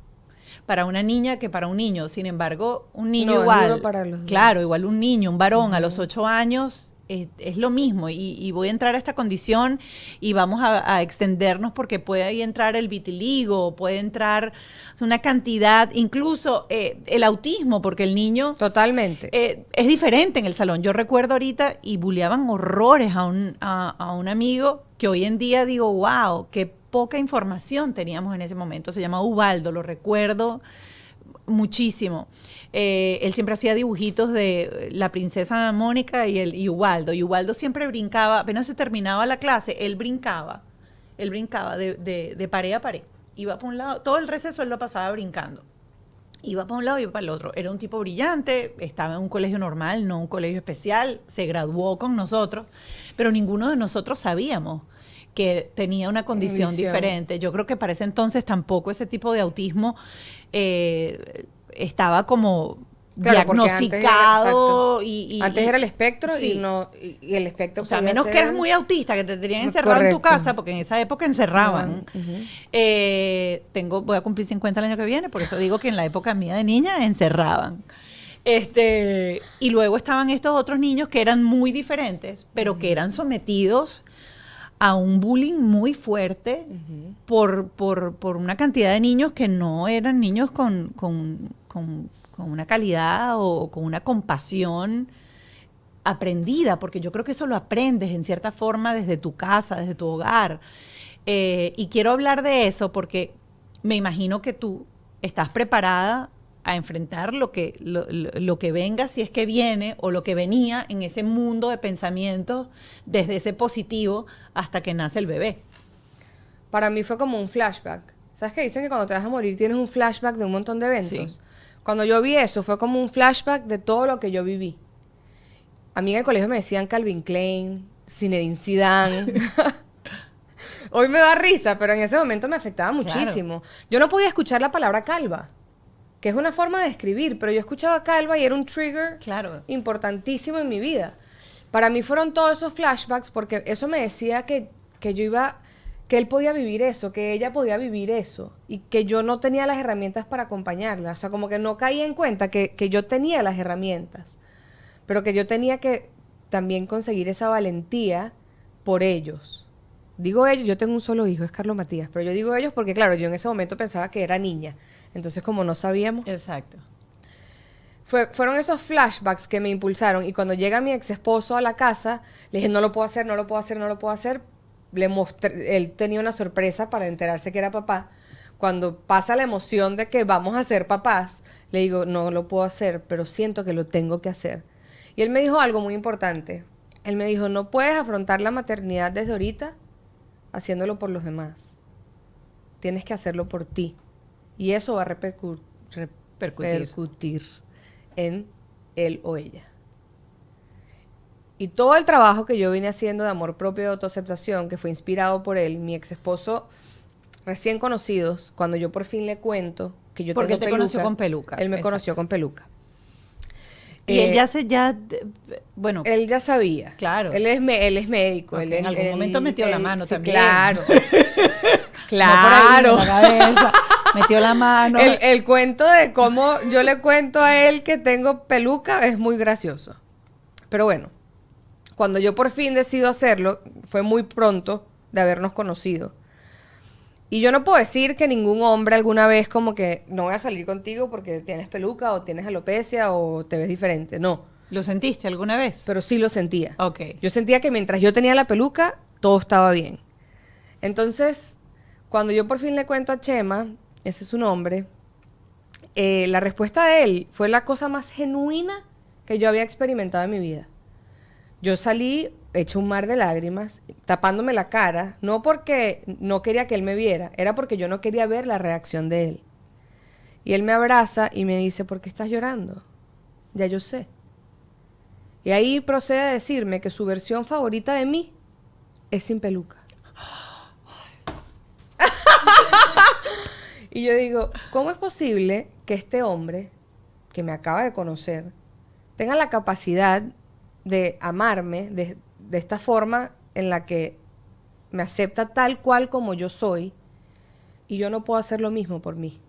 para una niña que para un niño. Sin embargo, un niño No, es igual. duro para los dos. Claro, igual un niño, un varón a los 8 años es lo mismo. Y voy a entrar a esta condición y vamos a extendernos porque puede ahí entrar el vitiligo, puede entrar una cantidad, incluso el autismo, porque el niño Totalmente. es diferente en el salón. Yo recuerdo ahorita y bulleaban horrores a un amigo que hoy en día digo, wow, qué poca información teníamos en ese momento. Se llama Ubaldo, lo recuerdo muchísimo. Él siempre hacía dibujitos de la princesa Mónica y Ubaldo. Y Ubaldo siempre brincaba, apenas se terminaba la clase, él brincaba de pared a pared. Iba para un lado, todo el receso él lo pasaba brincando. Iba para un lado y iba para el otro. Era un tipo brillante, estaba en un colegio normal, no un colegio especial, se graduó con nosotros, pero ninguno de nosotros sabíamos que tenía una condición diferente. Yo creo que para ese entonces tampoco ese tipo de autismo estaba como diagnosticado. Antes era el espectro sí. y el espectro, o sea, podía menos ser... que eras muy autista, que te tenían encerrado en tu casa, porque en esa época encerraban. Voy a cumplir 50 el año que viene, por eso digo que en la época mía de niña encerraban. Y luego estaban estos otros niños que eran muy diferentes, pero que eran sometidos a un bullying muy fuerte por una cantidad de niños que no eran niños con una calidad o con una compasión aprendida, porque yo creo que eso lo aprendes en cierta forma desde tu casa, desde tu hogar. Y quiero hablar de eso porque me imagino que tú estás preparada a enfrentar lo que venga, si es que viene, o lo que venía en ese mundo de pensamientos desde ese positivo hasta que nace el bebé. Para mí fue como un flashback. ¿Sabes qué? Dicen que cuando te vas a morir tienes un flashback de un montón de eventos. Sí. Cuando yo vi eso, fue como un flashback de todo lo que yo viví. A mí en el colegio me decían Calvin Klein, Zinedine Zidane. Hoy me da risa, pero en ese momento me afectaba muchísimo. Claro. Yo no podía escuchar la palabra calva, que es una forma de escribir, pero yo escuchaba calva y era un trigger importantísimo en mi vida. Para mí fueron todos esos flashbacks porque eso me decía que él podía vivir eso, que ella podía vivir eso y que yo no tenía las herramientas para acompañarla. O sea, como que no caía en cuenta que yo tenía las herramientas, pero que yo tenía que también conseguir esa valentía por ellos. Digo ellos, yo tengo un solo hijo, es Carlos Matías, pero yo digo ellos porque, claro, yo en ese momento pensaba que era niña. Entonces, como no sabíamos... Exacto. Fueron esos flashbacks que me impulsaron. Y cuando llega mi ex esposo a la casa, le dije, no lo puedo hacer, no lo puedo hacer, no lo puedo hacer. Le mostré, él tenía una sorpresa para enterarse que era papá. Cuando pasa la emoción de que vamos a ser papás, le digo, no lo puedo hacer, pero siento que lo tengo que hacer. Y él me dijo algo muy importante. Él me dijo, no puedes afrontar la maternidad desde ahorita haciéndolo por los demás. Tienes que hacerlo por ti. Y eso va a repercutir en él o ella. Y todo el trabajo que yo vine haciendo de amor propio y de autoaceptación, que fue inspirado por él, mi ex esposo, recién conocidos, cuando yo por fin le cuento que yo porque tengo él te conoció con peluca. Él me conoció con peluca. Y él bueno. Él ya sabía. Claro. Él es médico. Okay, en algún momento metió la mano también. Claro. Claro. No por ahí, la cabeza. Metió la mano. El cuento de cómo yo le cuento a él que tengo peluca es muy gracioso. Pero bueno, cuando yo por fin decido hacerlo, fue muy pronto de habernos conocido. Y yo no puedo decir que ningún hombre alguna vez como que no voy a salir contigo porque tienes peluca o tienes alopecia o te ves diferente. No. ¿Lo sentiste alguna vez? pero sí lo sentía. Ok. Yo sentía que mientras yo tenía la peluca, todo estaba bien. Entonces, cuando yo por fin le cuento a Chema, ese es su nombre, la respuesta de él fue la cosa más genuina que yo había experimentado en mi vida. Yo salí hecha un mar de lágrimas, tapándome la cara, no porque no quería que él me viera, era porque yo no quería ver la reacción de él. Y él me abraza y me dice, ¿por qué estás llorando? Ya yo sé. Y ahí procede a decirme que su versión favorita de mí es sin peluca. Y yo digo, ¿cómo es posible que este hombre, que me acaba de conocer, tenga la capacidad de amarme de esta forma en la que me acepta tal cual como yo soy y yo no puedo hacer lo mismo por mí?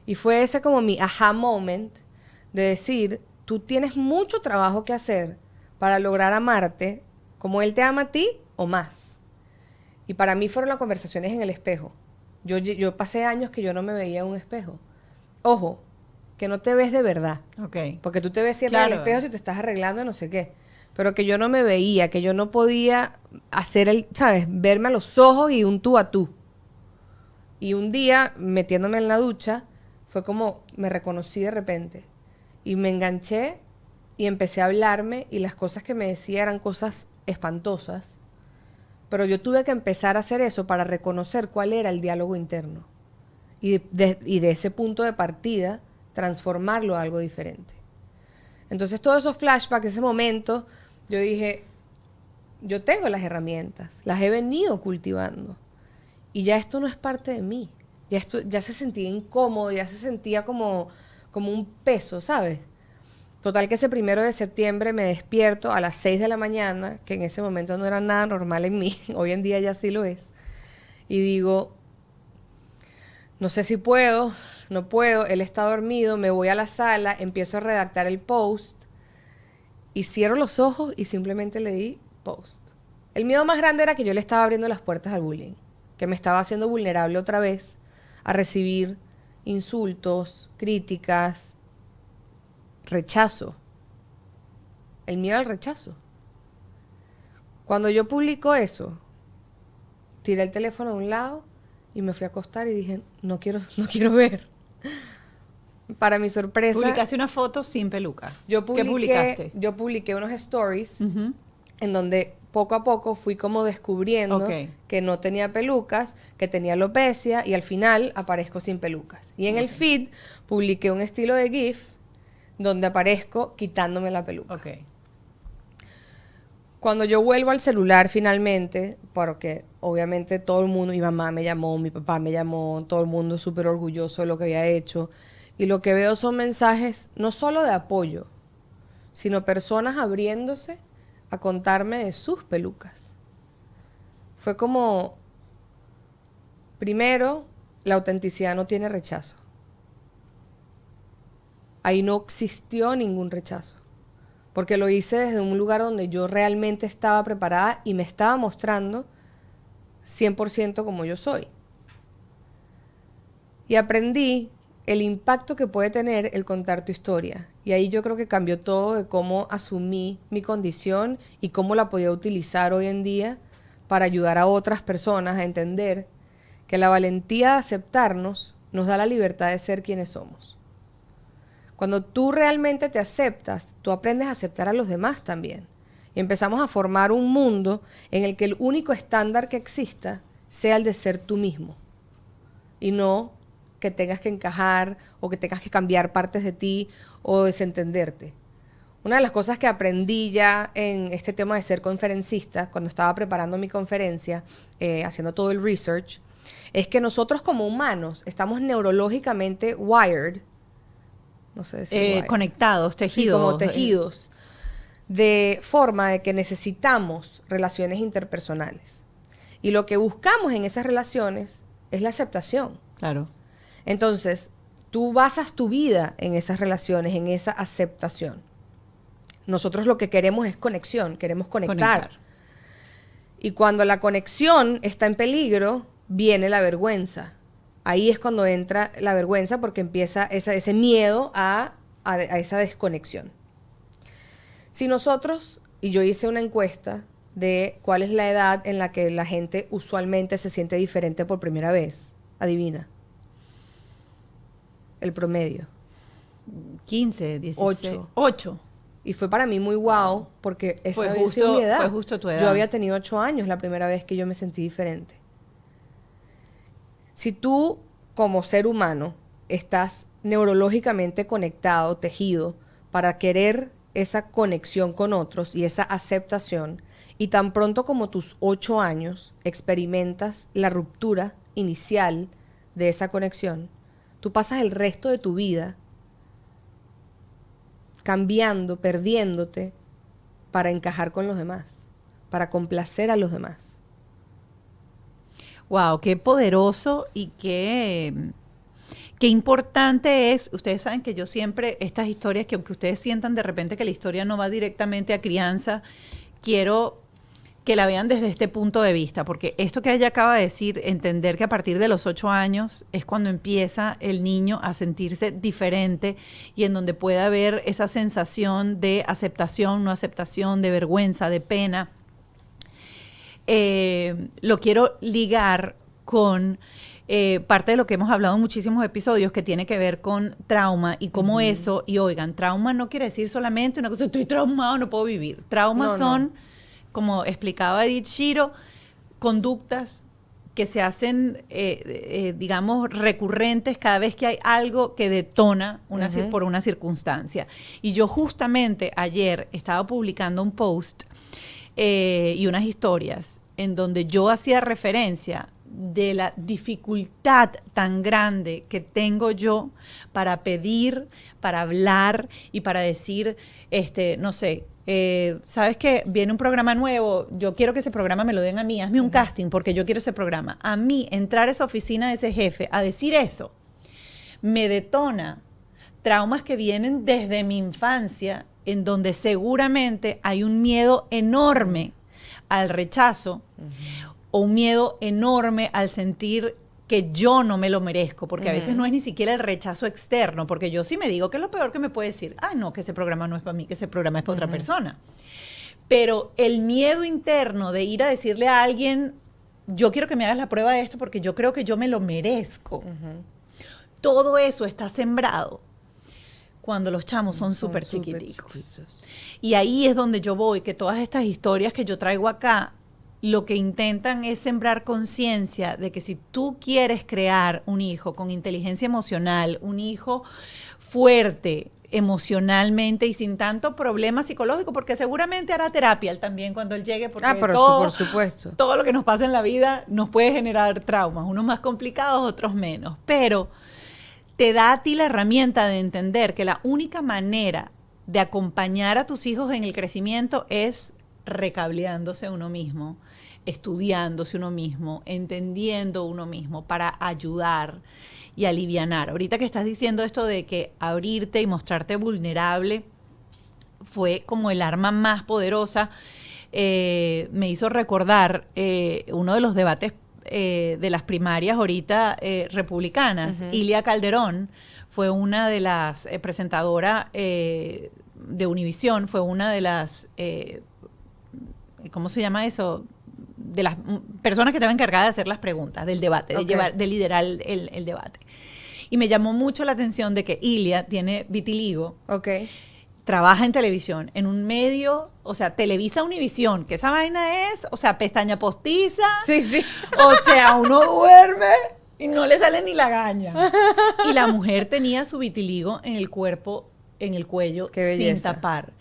Y fue ese como mi aha moment de decir, tú tienes mucho trabajo que hacer para lograr amarte como él te ama a ti o más. Y para mí fueron las conversaciones en el espejo. Yo pasé años que yo no me veía en un espejo. Ojo, que no te ves de verdad. Ok. Porque tú te ves siempre en el espejo si te estás arreglando no sé qué. Pero que yo no me veía, que yo no podía hacer ¿sabes? Verme a los ojos y un tú a tú. Y un día, metiéndome en la ducha, fue como me reconocí de repente. Y me enganché y empecé a hablarme y las cosas que me decía eran cosas espantosas. Pero yo tuve que empezar a hacer eso para reconocer cuál era el diálogo interno. Y de ese punto de partida, transformarlo a algo diferente. Entonces, todos esos flashbacks, ese momento, yo dije, yo tengo las herramientas, las he venido cultivando. Y ya esto no es parte de mí. Ya esto ya se sentía incómodo, ya se sentía como un peso, ¿sabes? Total que ese 1 de septiembre me despierto a las 6 de la mañana, que en ese momento no era nada normal en mí, hoy en día ya sí lo es, y digo, no sé si puedo, no puedo, él está dormido, me voy a la sala, empiezo a redactar el post, y cierro los ojos y simplemente le di post. El miedo más grande era que yo le estaba abriendo las puertas al bullying, que me estaba haciendo vulnerable otra vez a recibir insultos, críticas, rechazo. El miedo al rechazo. Cuando yo publico eso, tiré el teléfono a un lado y me fui a acostar y dije, no quiero ver. Para mi sorpresa, Publicaste una foto sin peluca. ¿Qué publicaste? Yo publiqué unos stories en donde poco a poco fui como descubriendo que no tenía pelucas, que tenía alopecia y al final aparezco sin pelucas. Y en el feed publiqué un estilo de GIF donde aparezco quitándome la peluca. Ok. Cuando yo vuelvo al celular finalmente, porque obviamente todo el mundo, mi mamá me llamó, mi papá me llamó, todo el mundo súper orgulloso de lo que había hecho. Y lo que veo son mensajes no solo de apoyo, sino personas abriéndose a contarme de sus pelucas. Fue como, primero, la autenticidad no tiene rechazo. Ahí no existió ningún rechazo, porque lo hice desde un lugar donde yo realmente estaba preparada y me estaba mostrando 100% como yo soy. Y aprendí el impacto que puede tener el contar tu historia. Y ahí yo creo que cambió todo de cómo asumí mi condición y cómo la podía utilizar hoy en día para ayudar a otras personas a entender que la valentía de aceptarnos nos da la libertad de ser quienes somos. Cuando tú realmente te aceptas, tú aprendes a aceptar a los demás también. Y empezamos a formar un mundo en el que el único estándar que exista sea el de ser tú mismo. Y no que tengas que encajar o que tengas que cambiar partes de ti o desentenderte. Una de las cosas que aprendí ya en este tema de ser conferencista, cuando estaba preparando mi conferencia, haciendo todo el research, es que nosotros como humanos estamos neurológicamente wired, no sé decir conectados, tejidos. Sí, como tejidos, de forma de que necesitamos relaciones interpersonales. Y lo que buscamos en esas relaciones es la aceptación. Claro. Entonces, tú basas tu vida en esas relaciones, en esa aceptación. Nosotros lo que queremos es conexión, queremos conectar. Y cuando la conexión está en peligro, viene la vergüenza. Ahí es cuando entra la vergüenza porque empieza ese miedo a esa desconexión. Si nosotros, y yo hice una encuesta de cuál es la edad en la que la gente usualmente se siente diferente por primera vez, adivina. El promedio. 15, 16. 8. Y fue para mí muy wow, porque esa Fue había sido justo- mi edad. fue justo tu edad. Yo había tenido 8 años la primera vez que yo me sentí diferente. Si tú, como ser humano, estás neurológicamente conectado, tejido, para querer esa conexión con otros y esa aceptación, y tan pronto como tus 8 años experimentas la ruptura inicial de esa conexión, tú pasas el resto de tu vida cambiando, perdiéndote para encajar con los demás, para complacer a los demás. Wow, qué poderoso y qué importante es. Ustedes saben que yo siempre, estas historias, que aunque ustedes sientan de repente que la historia no va directamente a crianza, quiero que la vean desde este punto de vista, porque esto que ella acaba de decir, entender que a partir de los 8 años es cuando empieza el niño a sentirse diferente y en donde puede haber esa sensación de aceptación, no aceptación, de vergüenza, de pena. Lo quiero ligar con parte de lo que hemos hablado en muchísimos episodios, que tiene que ver con trauma y cómo eso, y oigan, trauma no quiere decir solamente una cosa, estoy traumado, no puedo vivir. Traumas son, como explicaba Edith Shiro, conductas que se hacen, digamos, recurrentes cada vez que hay algo que detona por una circunstancia. Y yo justamente ayer estaba publicando un post y unas historias en donde yo hacía referencia de la dificultad tan grande que tengo yo para pedir, para hablar y para decir, no sé, ¿sabes qué? Viene un programa nuevo, yo quiero que ese programa me lo den a mí, hazme un casting porque yo quiero ese programa. A mí, entrar a esa oficina de ese jefe a decir eso, me detona traumas que vienen desde mi infancia, en donde seguramente hay un miedo enorme al rechazo, o un miedo enorme al sentir que yo no me lo merezco, porque a veces no es ni siquiera el rechazo externo, porque yo sí me digo que es lo peor que me puede decir, ay no, que ese programa no es para mí, que ese programa es para otra persona. Pero el miedo interno de ir a decirle a alguien, yo quiero que me hagas la prueba de esto porque yo creo que yo me lo merezco. Todo eso está sembrado cuando los chamos son súper chiquiticos. Y ahí es donde yo voy, que todas estas historias que yo traigo acá, lo que intentan es sembrar conciencia de que si tú quieres crear un hijo con inteligencia emocional, un hijo fuerte emocionalmente y sin tanto problema psicológico, porque seguramente hará terapia él también cuando él llegue, porque por supuesto. Todo lo que nos pasa en la vida nos puede generar traumas, unos más complicados, otros menos, pero te da a ti la herramienta de entender que la única manera de acompañar a tus hijos en el crecimiento es recableándose uno mismo, estudiándose uno mismo, entendiendo uno mismo para ayudar y alivianar. Ahorita que estás diciendo esto de que abrirte y mostrarte vulnerable fue como el arma más poderosa, me hizo recordar uno de los debates de las primarias ahorita republicanas. Ilia Calderón fue una de las presentadoras de Univisión, fue una de las, ¿cómo se llama eso? De las personas que estaba encargada de hacer las preguntas, del debate, de liderar el debate. Y me llamó mucho la atención de que Ilia tiene vitiligo. Trabaja en televisión, en un medio, o sea, Televisa Univisión, que esa vaina es, o sea, pestaña postiza. Sí, sí. O sea, uno duerme y no le sale ni la gaña. Y la mujer tenía su vitiligo en el cuerpo, en el cuello, sin tapar.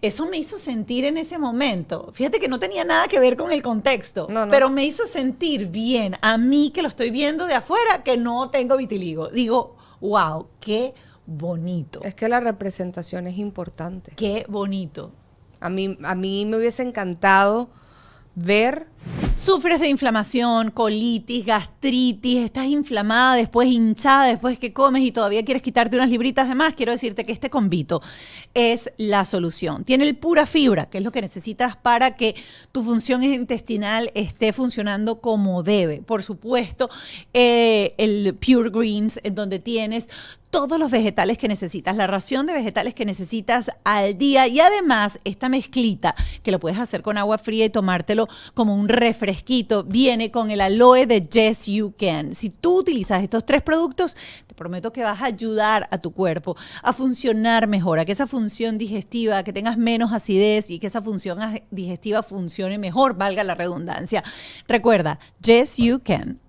Eso me hizo sentir en ese momento, fíjate que no tenía nada que ver con el contexto, pero me hizo sentir bien a mí que lo estoy viendo de afuera, que no tengo vitiligo. Digo, wow, qué bonito. Es que la representación es importante. Qué bonito. A mí me hubiese encantado ver. Sufres de inflamación, colitis, gastritis, estás inflamada, después hinchada, después que comes y todavía quieres quitarte unas libritas de más, quiero decirte que este Convito es la solución. Tiene el pura fibra, que es lo que necesitas para que tu función intestinal esté funcionando como debe. Por supuesto, el Pure Greens, en donde tienes todos los vegetales que necesitas, la ración de vegetales que necesitas al día, y además esta mezclita que lo puedes hacer con agua fría y tomártelo como un refresquito, viene con el aloe de Yes You Can. Si tú utilizas estos 3 productos, te prometo que vas a ayudar a tu cuerpo a funcionar mejor, a que esa función digestiva, que tengas menos acidez y que esa función digestiva funcione mejor, valga la redundancia. Recuerda, Yes You Can.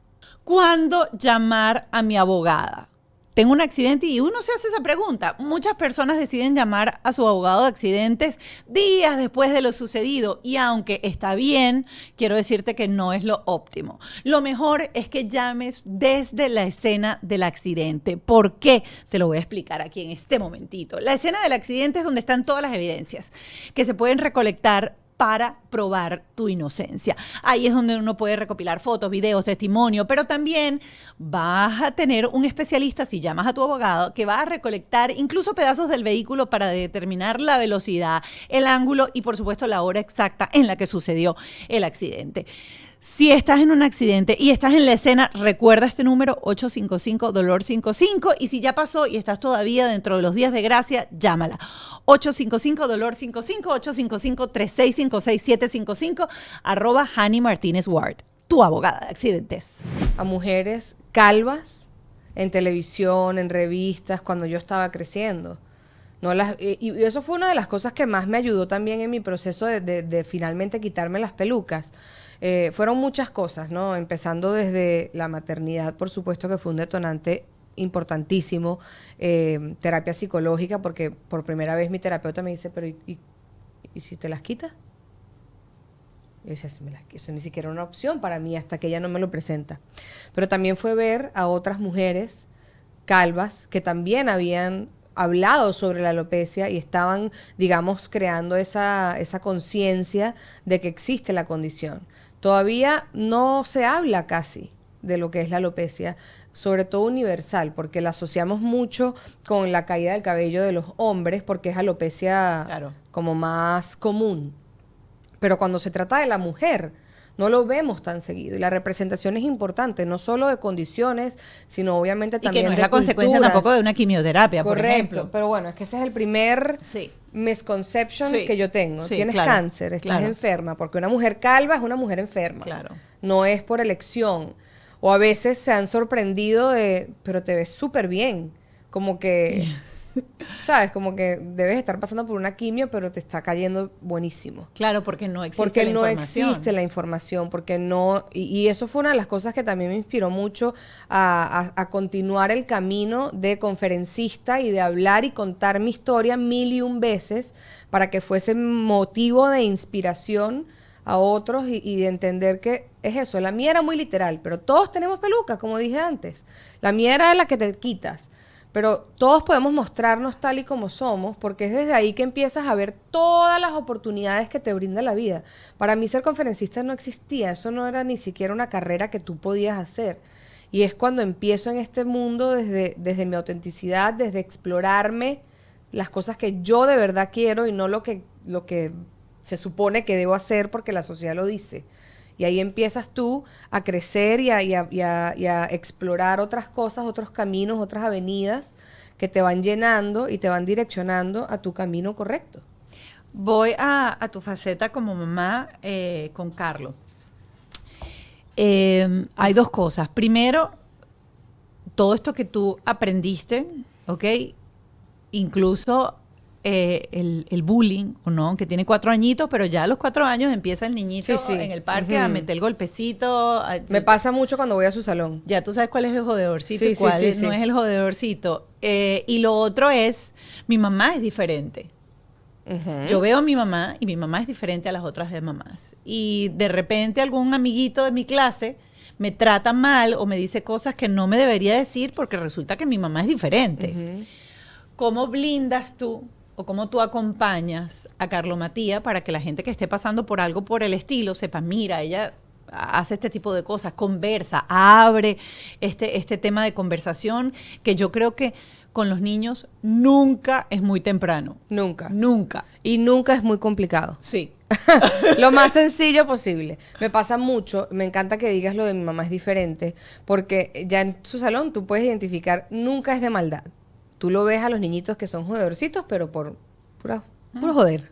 ¿Cuándo llamar a mi abogada? Tengo un accidente y uno se hace esa pregunta. Muchas personas deciden llamar a su abogado de accidentes días después de lo sucedido, y aunque está bien, quiero decirte que no es lo óptimo. Lo mejor es que llames desde la escena del accidente. ¿Por qué? Te lo voy a explicar aquí en este momentito. La escena del accidente es donde están todas las evidencias que se pueden recolectar para probar tu inocencia. Ahí es donde uno puede recopilar fotos, videos, testimonio, pero también vas a tener un especialista, si llamas a tu abogado, que va a recolectar incluso pedazos del vehículo para determinar la velocidad, el ángulo y, por supuesto, la hora exacta en la que sucedió el accidente. Si estás en un accidente y estás en la escena, recuerda este número 855-DOLOR55, y si ya pasó y estás todavía dentro de los días de gracia, llámala. 855-DOLOR55, 855-3656-755, @Hani Martínez Ward, tu abogada de accidentes. A mujeres calvas en televisión, en revistas, cuando yo estaba creciendo. No y eso fue una de las cosas que más me ayudó también en mi proceso de finalmente quitarme las pelucas. Fueron muchas cosas, ¿no? Empezando desde la maternidad, por supuesto, que fue un detonante importantísimo. Terapia psicológica, porque por primera vez mi terapeuta me dice, pero ¿y si te las quitas? Yo decía, eso ni siquiera era una opción para mí hasta que ella no me lo presenta. Pero también fue ver a otras mujeres calvas que también habían hablado sobre la alopecia y estaban, digamos, creando esa conciencia de que existe la condición. Todavía no se habla casi de lo que es la alopecia, sobre todo universal, porque la asociamos mucho con la caída del cabello de los hombres, porque es alopecia como más común. Pero cuando se trata de la mujer, no lo vemos tan seguido. Y la representación es importante, no solo de condiciones, sino obviamente también de culturas. Y que no es la consecuencia tampoco de una quimioterapia, por ejemplo. Pero bueno, es que ese es el primer misconception que yo tengo. Tienes cáncer, estás enferma, porque una mujer calva es una mujer enferma. No es por elección. O a veces se han sorprendido pero te ves súper bien. Como que, ¿sabes? Como que debes estar pasando por una quimio, pero te está cayendo buenísimo. Claro, porque no existe la información. Porque no... Y eso fue una de las cosas que también me inspiró mucho a continuar el camino de conferencista y de hablar y contar mi historia 1001 veces para que fuese motivo de inspiración a otros y de entender que es eso. La mía era muy literal, pero todos tenemos pelucas, como dije antes. La mía era la que te quitas. Pero todos podemos mostrarnos tal y como somos, porque es desde ahí que empiezas a ver todas las oportunidades que te brinda la vida. Para mí ser conferencista no existía, eso no era ni siquiera una carrera que tú podías hacer. Y es cuando empiezo en este mundo desde mi autenticidad, desde explorarme las cosas que yo de verdad quiero y no lo que se supone que debo hacer porque la sociedad lo dice. Y ahí empiezas tú a crecer y a explorar otras cosas, otros caminos, otras avenidas que te van llenando y te van direccionando a tu camino correcto. Voy a tu faceta como mamá con Carlos. Hay dos cosas. Primero, todo esto que tú aprendiste, ¿ok? Incluso el bullying, ¿no? Que tiene 4 añitos, pero ya a los 4 años empieza el niñito en el parque a meter el golpecito. Me pasa mucho cuando voy a su salón. Ya tú sabes cuál es el jodedorcito y cuál no es el jodedorcito. Y lo otro es, mi mamá es diferente. Yo veo a mi mamá y mi mamá es diferente a las otras de mamás. Y de repente algún amiguito de mi clase me trata mal o me dice cosas que no me debería decir porque resulta que mi mamá es diferente. ¿Cómo blindas tú o cómo tú acompañas a Carlo Matías para que la gente que esté pasando por algo por el estilo sepa, mira, ella hace este tipo de cosas, conversa, abre este tema de conversación que yo creo que con los niños nunca es muy temprano. Nunca. Y nunca es muy complicado. Sí. Lo más sencillo posible. Me pasa mucho, me encanta que digas lo de mi mamá es diferente, porque ya en su salón tú puedes identificar, nunca es de maldad. tú lo ves a los niñitos que son jodedorcitos, pero por puro joder.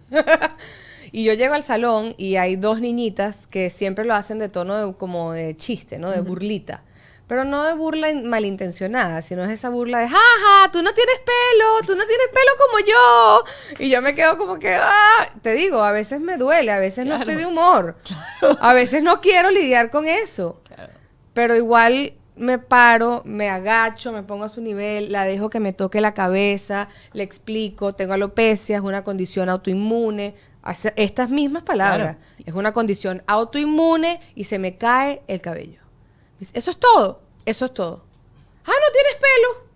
Y yo llego al salón y hay 2 niñitas que siempre lo hacen de tono como de chiste, ¿no? De burlita. Pero no de burla malintencionada, sino es esa burla de, jaja, tú no tienes pelo como yo. Y yo me quedo como que, te digo, a veces me duele, a veces no estoy de humor. A veces no quiero lidiar con eso. Claro. Pero igual me paro, me agacho, me pongo a su nivel, la dejo que me toque la cabeza, le explico, tengo alopecia, es una condición autoinmune. Estas mismas palabras. Claro. Es una condición autoinmune y se me cae el cabello. Eso es todo. Eso es todo. Ah, ¿no tienes pelo?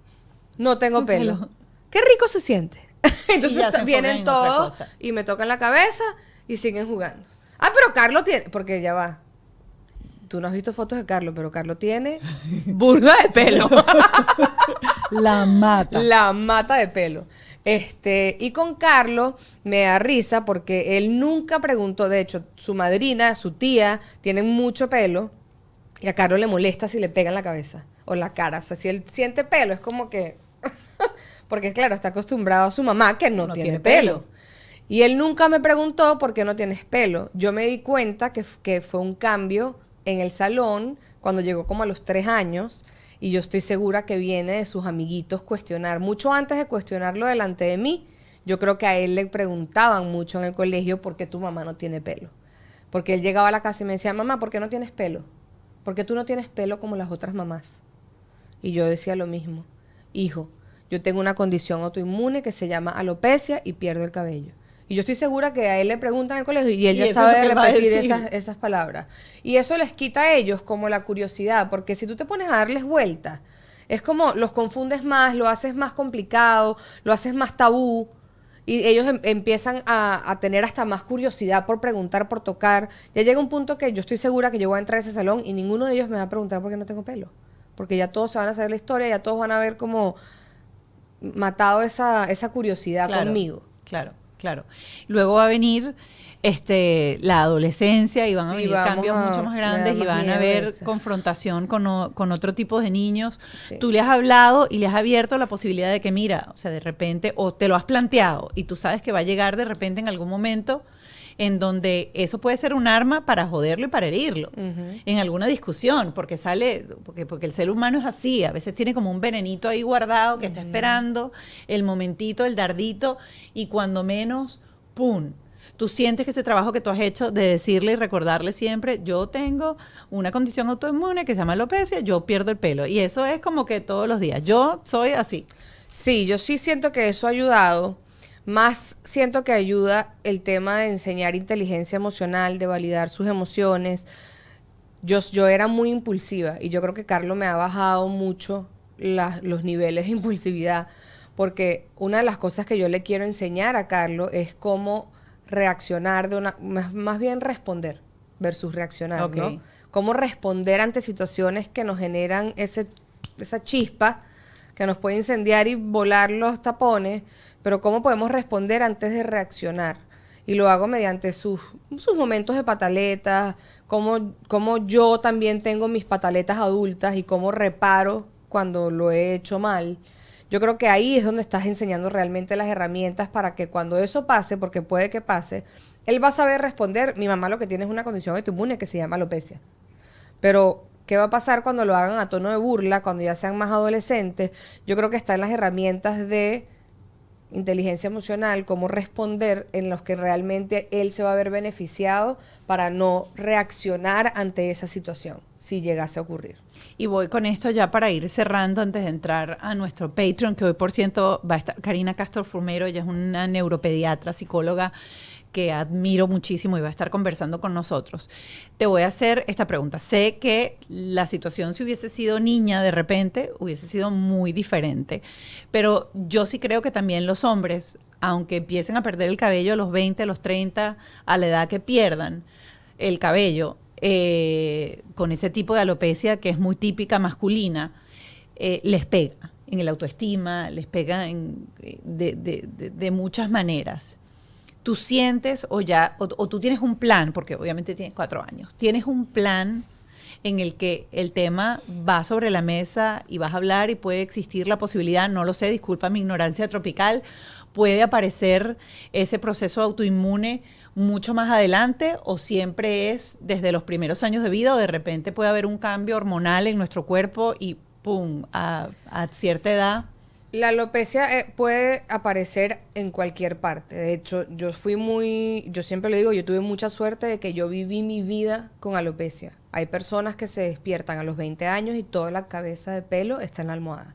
No tengo pelo. Qué rico se siente. Entonces vienen todos y me tocan la cabeza y siguen jugando. Ah, pero Carlos tiene... Porque ya va. Tú no has visto fotos de Carlos, pero Carlos tiene burda de pelo. La mata. La mata de pelo. Y con Carlos me da risa porque él nunca preguntó. De hecho, su madrina, su tía, tienen mucho pelo. Y a Carlos le molesta si le pegan la cabeza o la cara. O sea, si él siente pelo, es como que... Porque, claro, está acostumbrado a su mamá que no tiene pelo. Y él nunca me preguntó por qué no tienes pelo. Yo me di cuenta que fue un cambio en el salón cuando llegó como a los 3 años. Y yo estoy segura que viene de sus amiguitos cuestionar. Mucho antes de cuestionarlo delante de mí, yo creo que a él le preguntaban mucho en el colegio por qué tu mamá no tiene pelo. Porque él llegaba a la casa y me decía, mamá, ¿por qué no tienes pelo? Porque tú no tienes pelo como las otras mamás. Y yo decía lo mismo. Hijo, yo tengo una condición autoinmune que se llama alopecia y pierdo el cabello. Y yo estoy segura que a él le preguntan en el colegio y él ya sabe de repetir esas palabras. Y eso les quita a ellos como la curiosidad, porque si tú te pones a darles vueltas, es como los confundes más, lo haces más complicado, lo haces más tabú. Y ellos empiezan a tener hasta más curiosidad por preguntar, por tocar. Ya llega un punto que yo estoy segura que yo voy a entrar a ese salón y ninguno de ellos me va a preguntar por qué no tengo pelo. Porque ya todos se van a saber la historia, ya todos van a ver como matado esa curiosidad conmigo. Claro. Luego va a venir la adolescencia y van a venir cambios mucho más grandes y van a haber confrontación con otro tipo de niños. Sí. Tú le has hablado y le has abierto la posibilidad de que mira, o sea, de repente, o te lo has planteado y tú sabes que va a llegar de repente en algún momento en donde eso puede ser un arma para joderlo y para herirlo, en alguna discusión, porque el ser humano es así, a veces tiene como un venenito ahí guardado que está esperando el momentito, el dardito, y cuando menos, ¡pum!, tú sientes que ese trabajo que tú has hecho de decirle y recordarle siempre, yo tengo una condición autoinmune que se llama alopecia, yo pierdo el pelo. Y eso es como que todos los días. Yo soy así. Sí, yo sí siento que eso ha ayudado. Más siento que ayuda el tema de enseñar inteligencia emocional, de validar sus emociones. Yo era muy impulsiva y yo creo que Carlos me ha bajado mucho los niveles de impulsividad, porque una de las cosas que yo le quiero enseñar a Carlos es cómo reaccionar más bien responder versus reaccionar, okay, ¿no? Cómo responder ante situaciones que nos generan esa chispa que nos puede incendiar y volar los tapones, pero cómo podemos responder antes de reaccionar. Y lo hago mediante sus momentos de pataletas, cómo yo también tengo mis pataletas adultas y cómo reparo cuando lo he hecho mal. Yo creo que ahí es donde estás enseñando realmente las herramientas para que cuando eso pase, porque puede que pase, él va a saber responder. Mi mamá lo que tiene es una condición autoinmune que se llama alopecia. Pero ¿qué va a pasar cuando lo hagan a tono de burla, cuando ya sean más adolescentes? Yo creo que están las herramientas de inteligencia emocional, cómo responder, en los que realmente él se va a ver beneficiado para no reaccionar ante esa situación, si llegase a ocurrir. Y voy con esto ya para ir cerrando antes de entrar a nuestro Patreon, que hoy por ciento va a estar Karina Castro Fumero. Ella es una neuropediatra, psicóloga que admiro muchísimo y va a estar conversando con nosotros. Te voy a hacer esta pregunta. Sé que la situación, si hubiese sido niña de repente, hubiese sido muy diferente, pero yo sí creo que también los hombres, aunque empiecen a perder el cabello a los 20, a los 30, a la edad que pierdan el cabello, con ese tipo de alopecia que es muy típica masculina, les pega en el autoestima, les pega de muchas maneras. ¿Tú sientes o tú tienes un plan, porque obviamente tienes 4 años, tienes un plan en el que el tema va sobre la mesa y vas a hablar y puede existir la posibilidad, no lo sé, disculpa mi ignorancia tropical, puede aparecer ese proceso autoinmune mucho más adelante o siempre es desde los primeros años de vida o de repente puede haber un cambio hormonal en nuestro cuerpo y ¡pum! A cierta edad. La alopecia puede aparecer en cualquier parte. De hecho, yo siempre le digo, yo tuve mucha suerte de que yo viví mi vida con alopecia. Hay personas que se despiertan a los 20 años y toda la cabeza de pelo está en la almohada.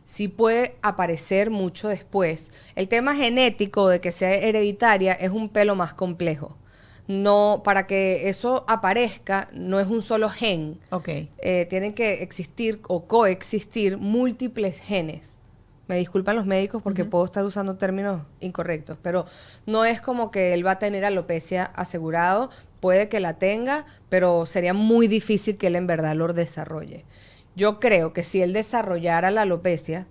Sí puede aparecer mucho después. El tema genético de que sea hereditaria es un pelo más complejo. No, para que eso aparezca, no es un solo gen. Okay. Tienen que existir o coexistir múltiples genes. Me disculpan los médicos porque puedo estar usando términos incorrectos, pero no es como que él va a tener alopecia asegurado. Puede que la tenga, pero sería muy difícil que él en verdad lo desarrolle. Yo creo que si él desarrollara la alopecia,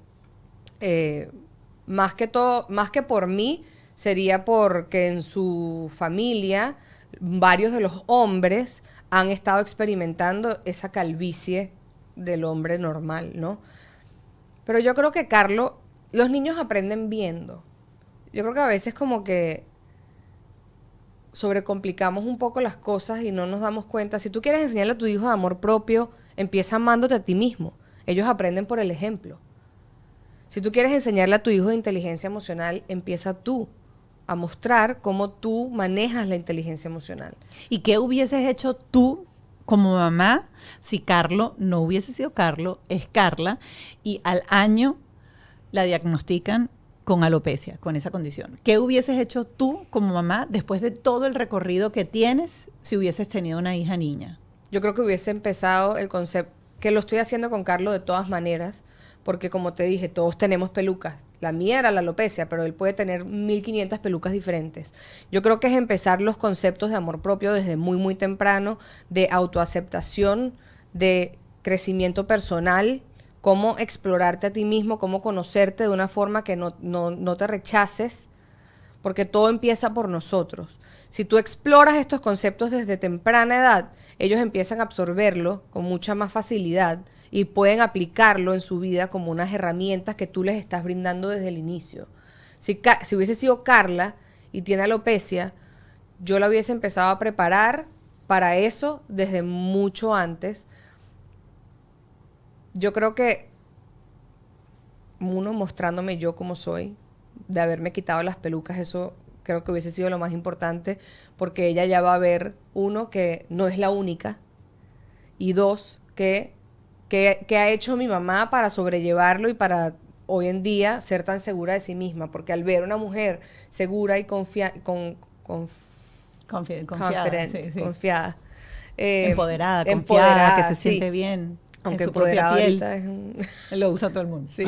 más que por mí, sería porque en su familia varios de los hombres han estado experimentando esa calvicie del hombre normal, ¿no? Pero yo creo que, Carlos, los niños aprenden viendo. Yo creo que a veces como que sobrecomplicamos un poco las cosas y no nos damos cuenta. Si tú quieres enseñarle a tu hijo de amor propio, empieza amándote a ti mismo. Ellos aprenden por el ejemplo. Si tú quieres enseñarle a tu hijo de inteligencia emocional, empieza tú a mostrar cómo tú manejas la inteligencia emocional. ¿Y qué hubieses hecho tú como mamá si Carlos no hubiese sido Carlos, es Carla, y al año la diagnostican con alopecia, con esa condición? ¿Qué hubieses hecho tú como mamá después de todo el recorrido que tienes si hubieses tenido una hija niña? Yo creo que hubiese empezado el concepto, que lo estoy haciendo con Carlos de todas maneras, porque como te dije, todos tenemos pelucas. La mía era la alopecia, pero él puede tener 1500 pelucas diferentes. Yo creo que es empezar los conceptos de amor propio desde muy, muy temprano, de autoaceptación, de crecimiento personal, cómo explorarte a ti mismo, cómo conocerte de una forma que no te rechaces, porque todo empieza por nosotros. Si tú exploras estos conceptos desde temprana edad, ellos empiezan a absorberlo con mucha más facilidad y pueden aplicarlo en su vida como unas herramientas que tú les estás brindando desde el inicio. Si hubiese sido Carla y tiene alopecia, yo la hubiese empezado a preparar para eso desde mucho antes. Yo creo que uno mostrándome yo como soy, de haberme quitado las pelucas, eso creo que hubiese sido lo más importante, porque ella ya va a ver, uno, que no es la única, y dos, que ha hecho mi mamá para sobrellevarlo y para hoy en día ser tan segura de sí misma, porque al ver a una mujer segura y confiada, empoderada, confiada, que se siente bien. Aunque empoderada ahorita lo usa todo el mundo. Sí.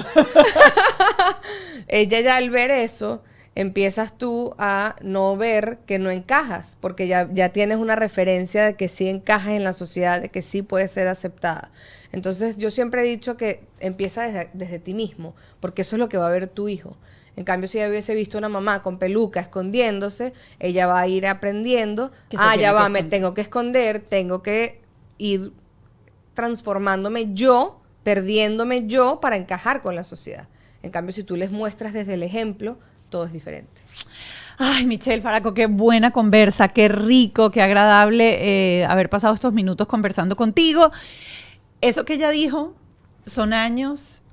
Ella ya al ver eso, empiezas tú a no ver que no encajas, porque ya tienes una referencia de que sí encajas en la sociedad, de que sí puedes ser aceptada. Entonces yo siempre he dicho que empieza desde ti mismo, porque eso es lo que va a ver tu hijo. En cambio, si ella hubiese visto una mamá con peluca escondiéndose, ella va a ir aprendiendo, me tengo que esconder, tengo que ir transformándome yo, perdiéndome yo para encajar con la sociedad. En cambio, si tú les muestras desde el ejemplo, todo es diferente. Ay, Michelle Faraco, qué buena conversa, qué rico, qué agradable haber pasado estos minutos conversando contigo. Eso que ella dijo son años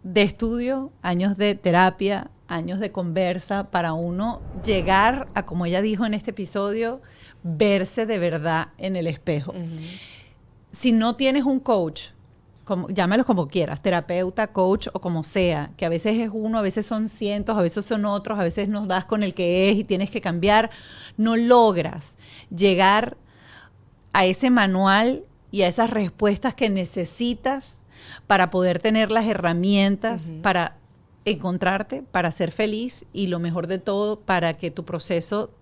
de estudio, años de terapia, años de conversa para uno llegar a, como ella dijo en este episodio, verse de verdad en el espejo. Si no tienes un coach, llámalos como quieras, terapeuta, coach o como sea, que a veces es uno, a veces son cientos, a veces son otros, a veces nos das con el que es y tienes que cambiar, no logras llegar a ese manual y a esas respuestas que necesitas para poder tener las herramientas para encontrarte, para ser feliz y lo mejor de todo, para que tu proceso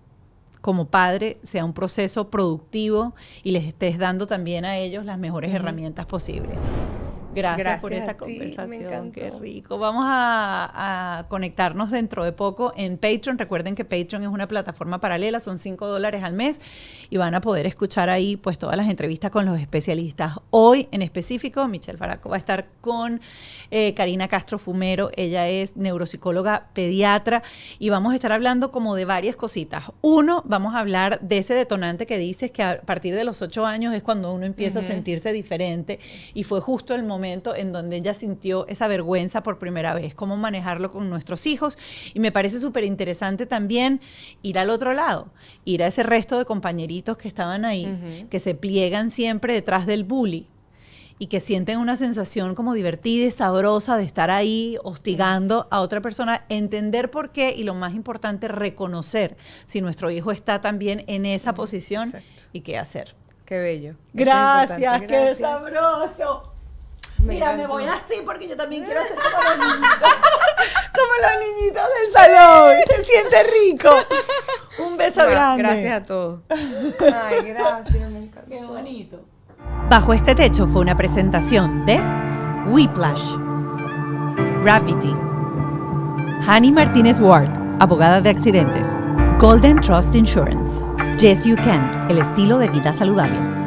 como padre sea un proceso productivo y les estés dando también a ellos las mejores herramientas posibles. Gracias por esta a ti, me conversación, encantó. qué rico. Vamos a conectarnos dentro de poco en Patreon. Recuerden que Patreon es una plataforma paralela, son $5 al mes y van a poder escuchar ahí pues todas las entrevistas con los especialistas. Hoy en específico, Michelle Faraco va a estar con Karina Castro Fumero, ella es neuropsicóloga pediatra y vamos a estar hablando como de varias cositas. Uno, vamos a hablar de ese detonante que dices que a partir de los 8 años es cuando uno empieza a sentirse diferente y fue justo el momento en donde ella sintió esa vergüenza por primera vez, cómo manejarlo con nuestros hijos. Y me parece súper interesante también ir al otro lado, ir a ese resto de compañeritos que estaban ahí, que se pliegan siempre detrás del bully y que sienten una sensación como divertida y sabrosa de estar ahí hostigando a otra persona, entender por qué y lo más importante, reconocer si nuestro hijo está también en esa posición. Exacto. Y qué hacer. Qué bello. Eso es Gracias, importante. qué Gracias. sabroso. Me Mira, encantó. me voy así porque yo también quiero ser como los niñitos. Como los niñitos del salón. Se siente rico. Un beso grande. Gracias a todos. Ay, gracias, me encantó. Qué bonito. Bajo este techo fue una presentación de Whiplash, Gravity, Hani Martínez Ward, abogada de accidentes, Golden Trust Insurance, Yes You Can, el estilo de vida saludable.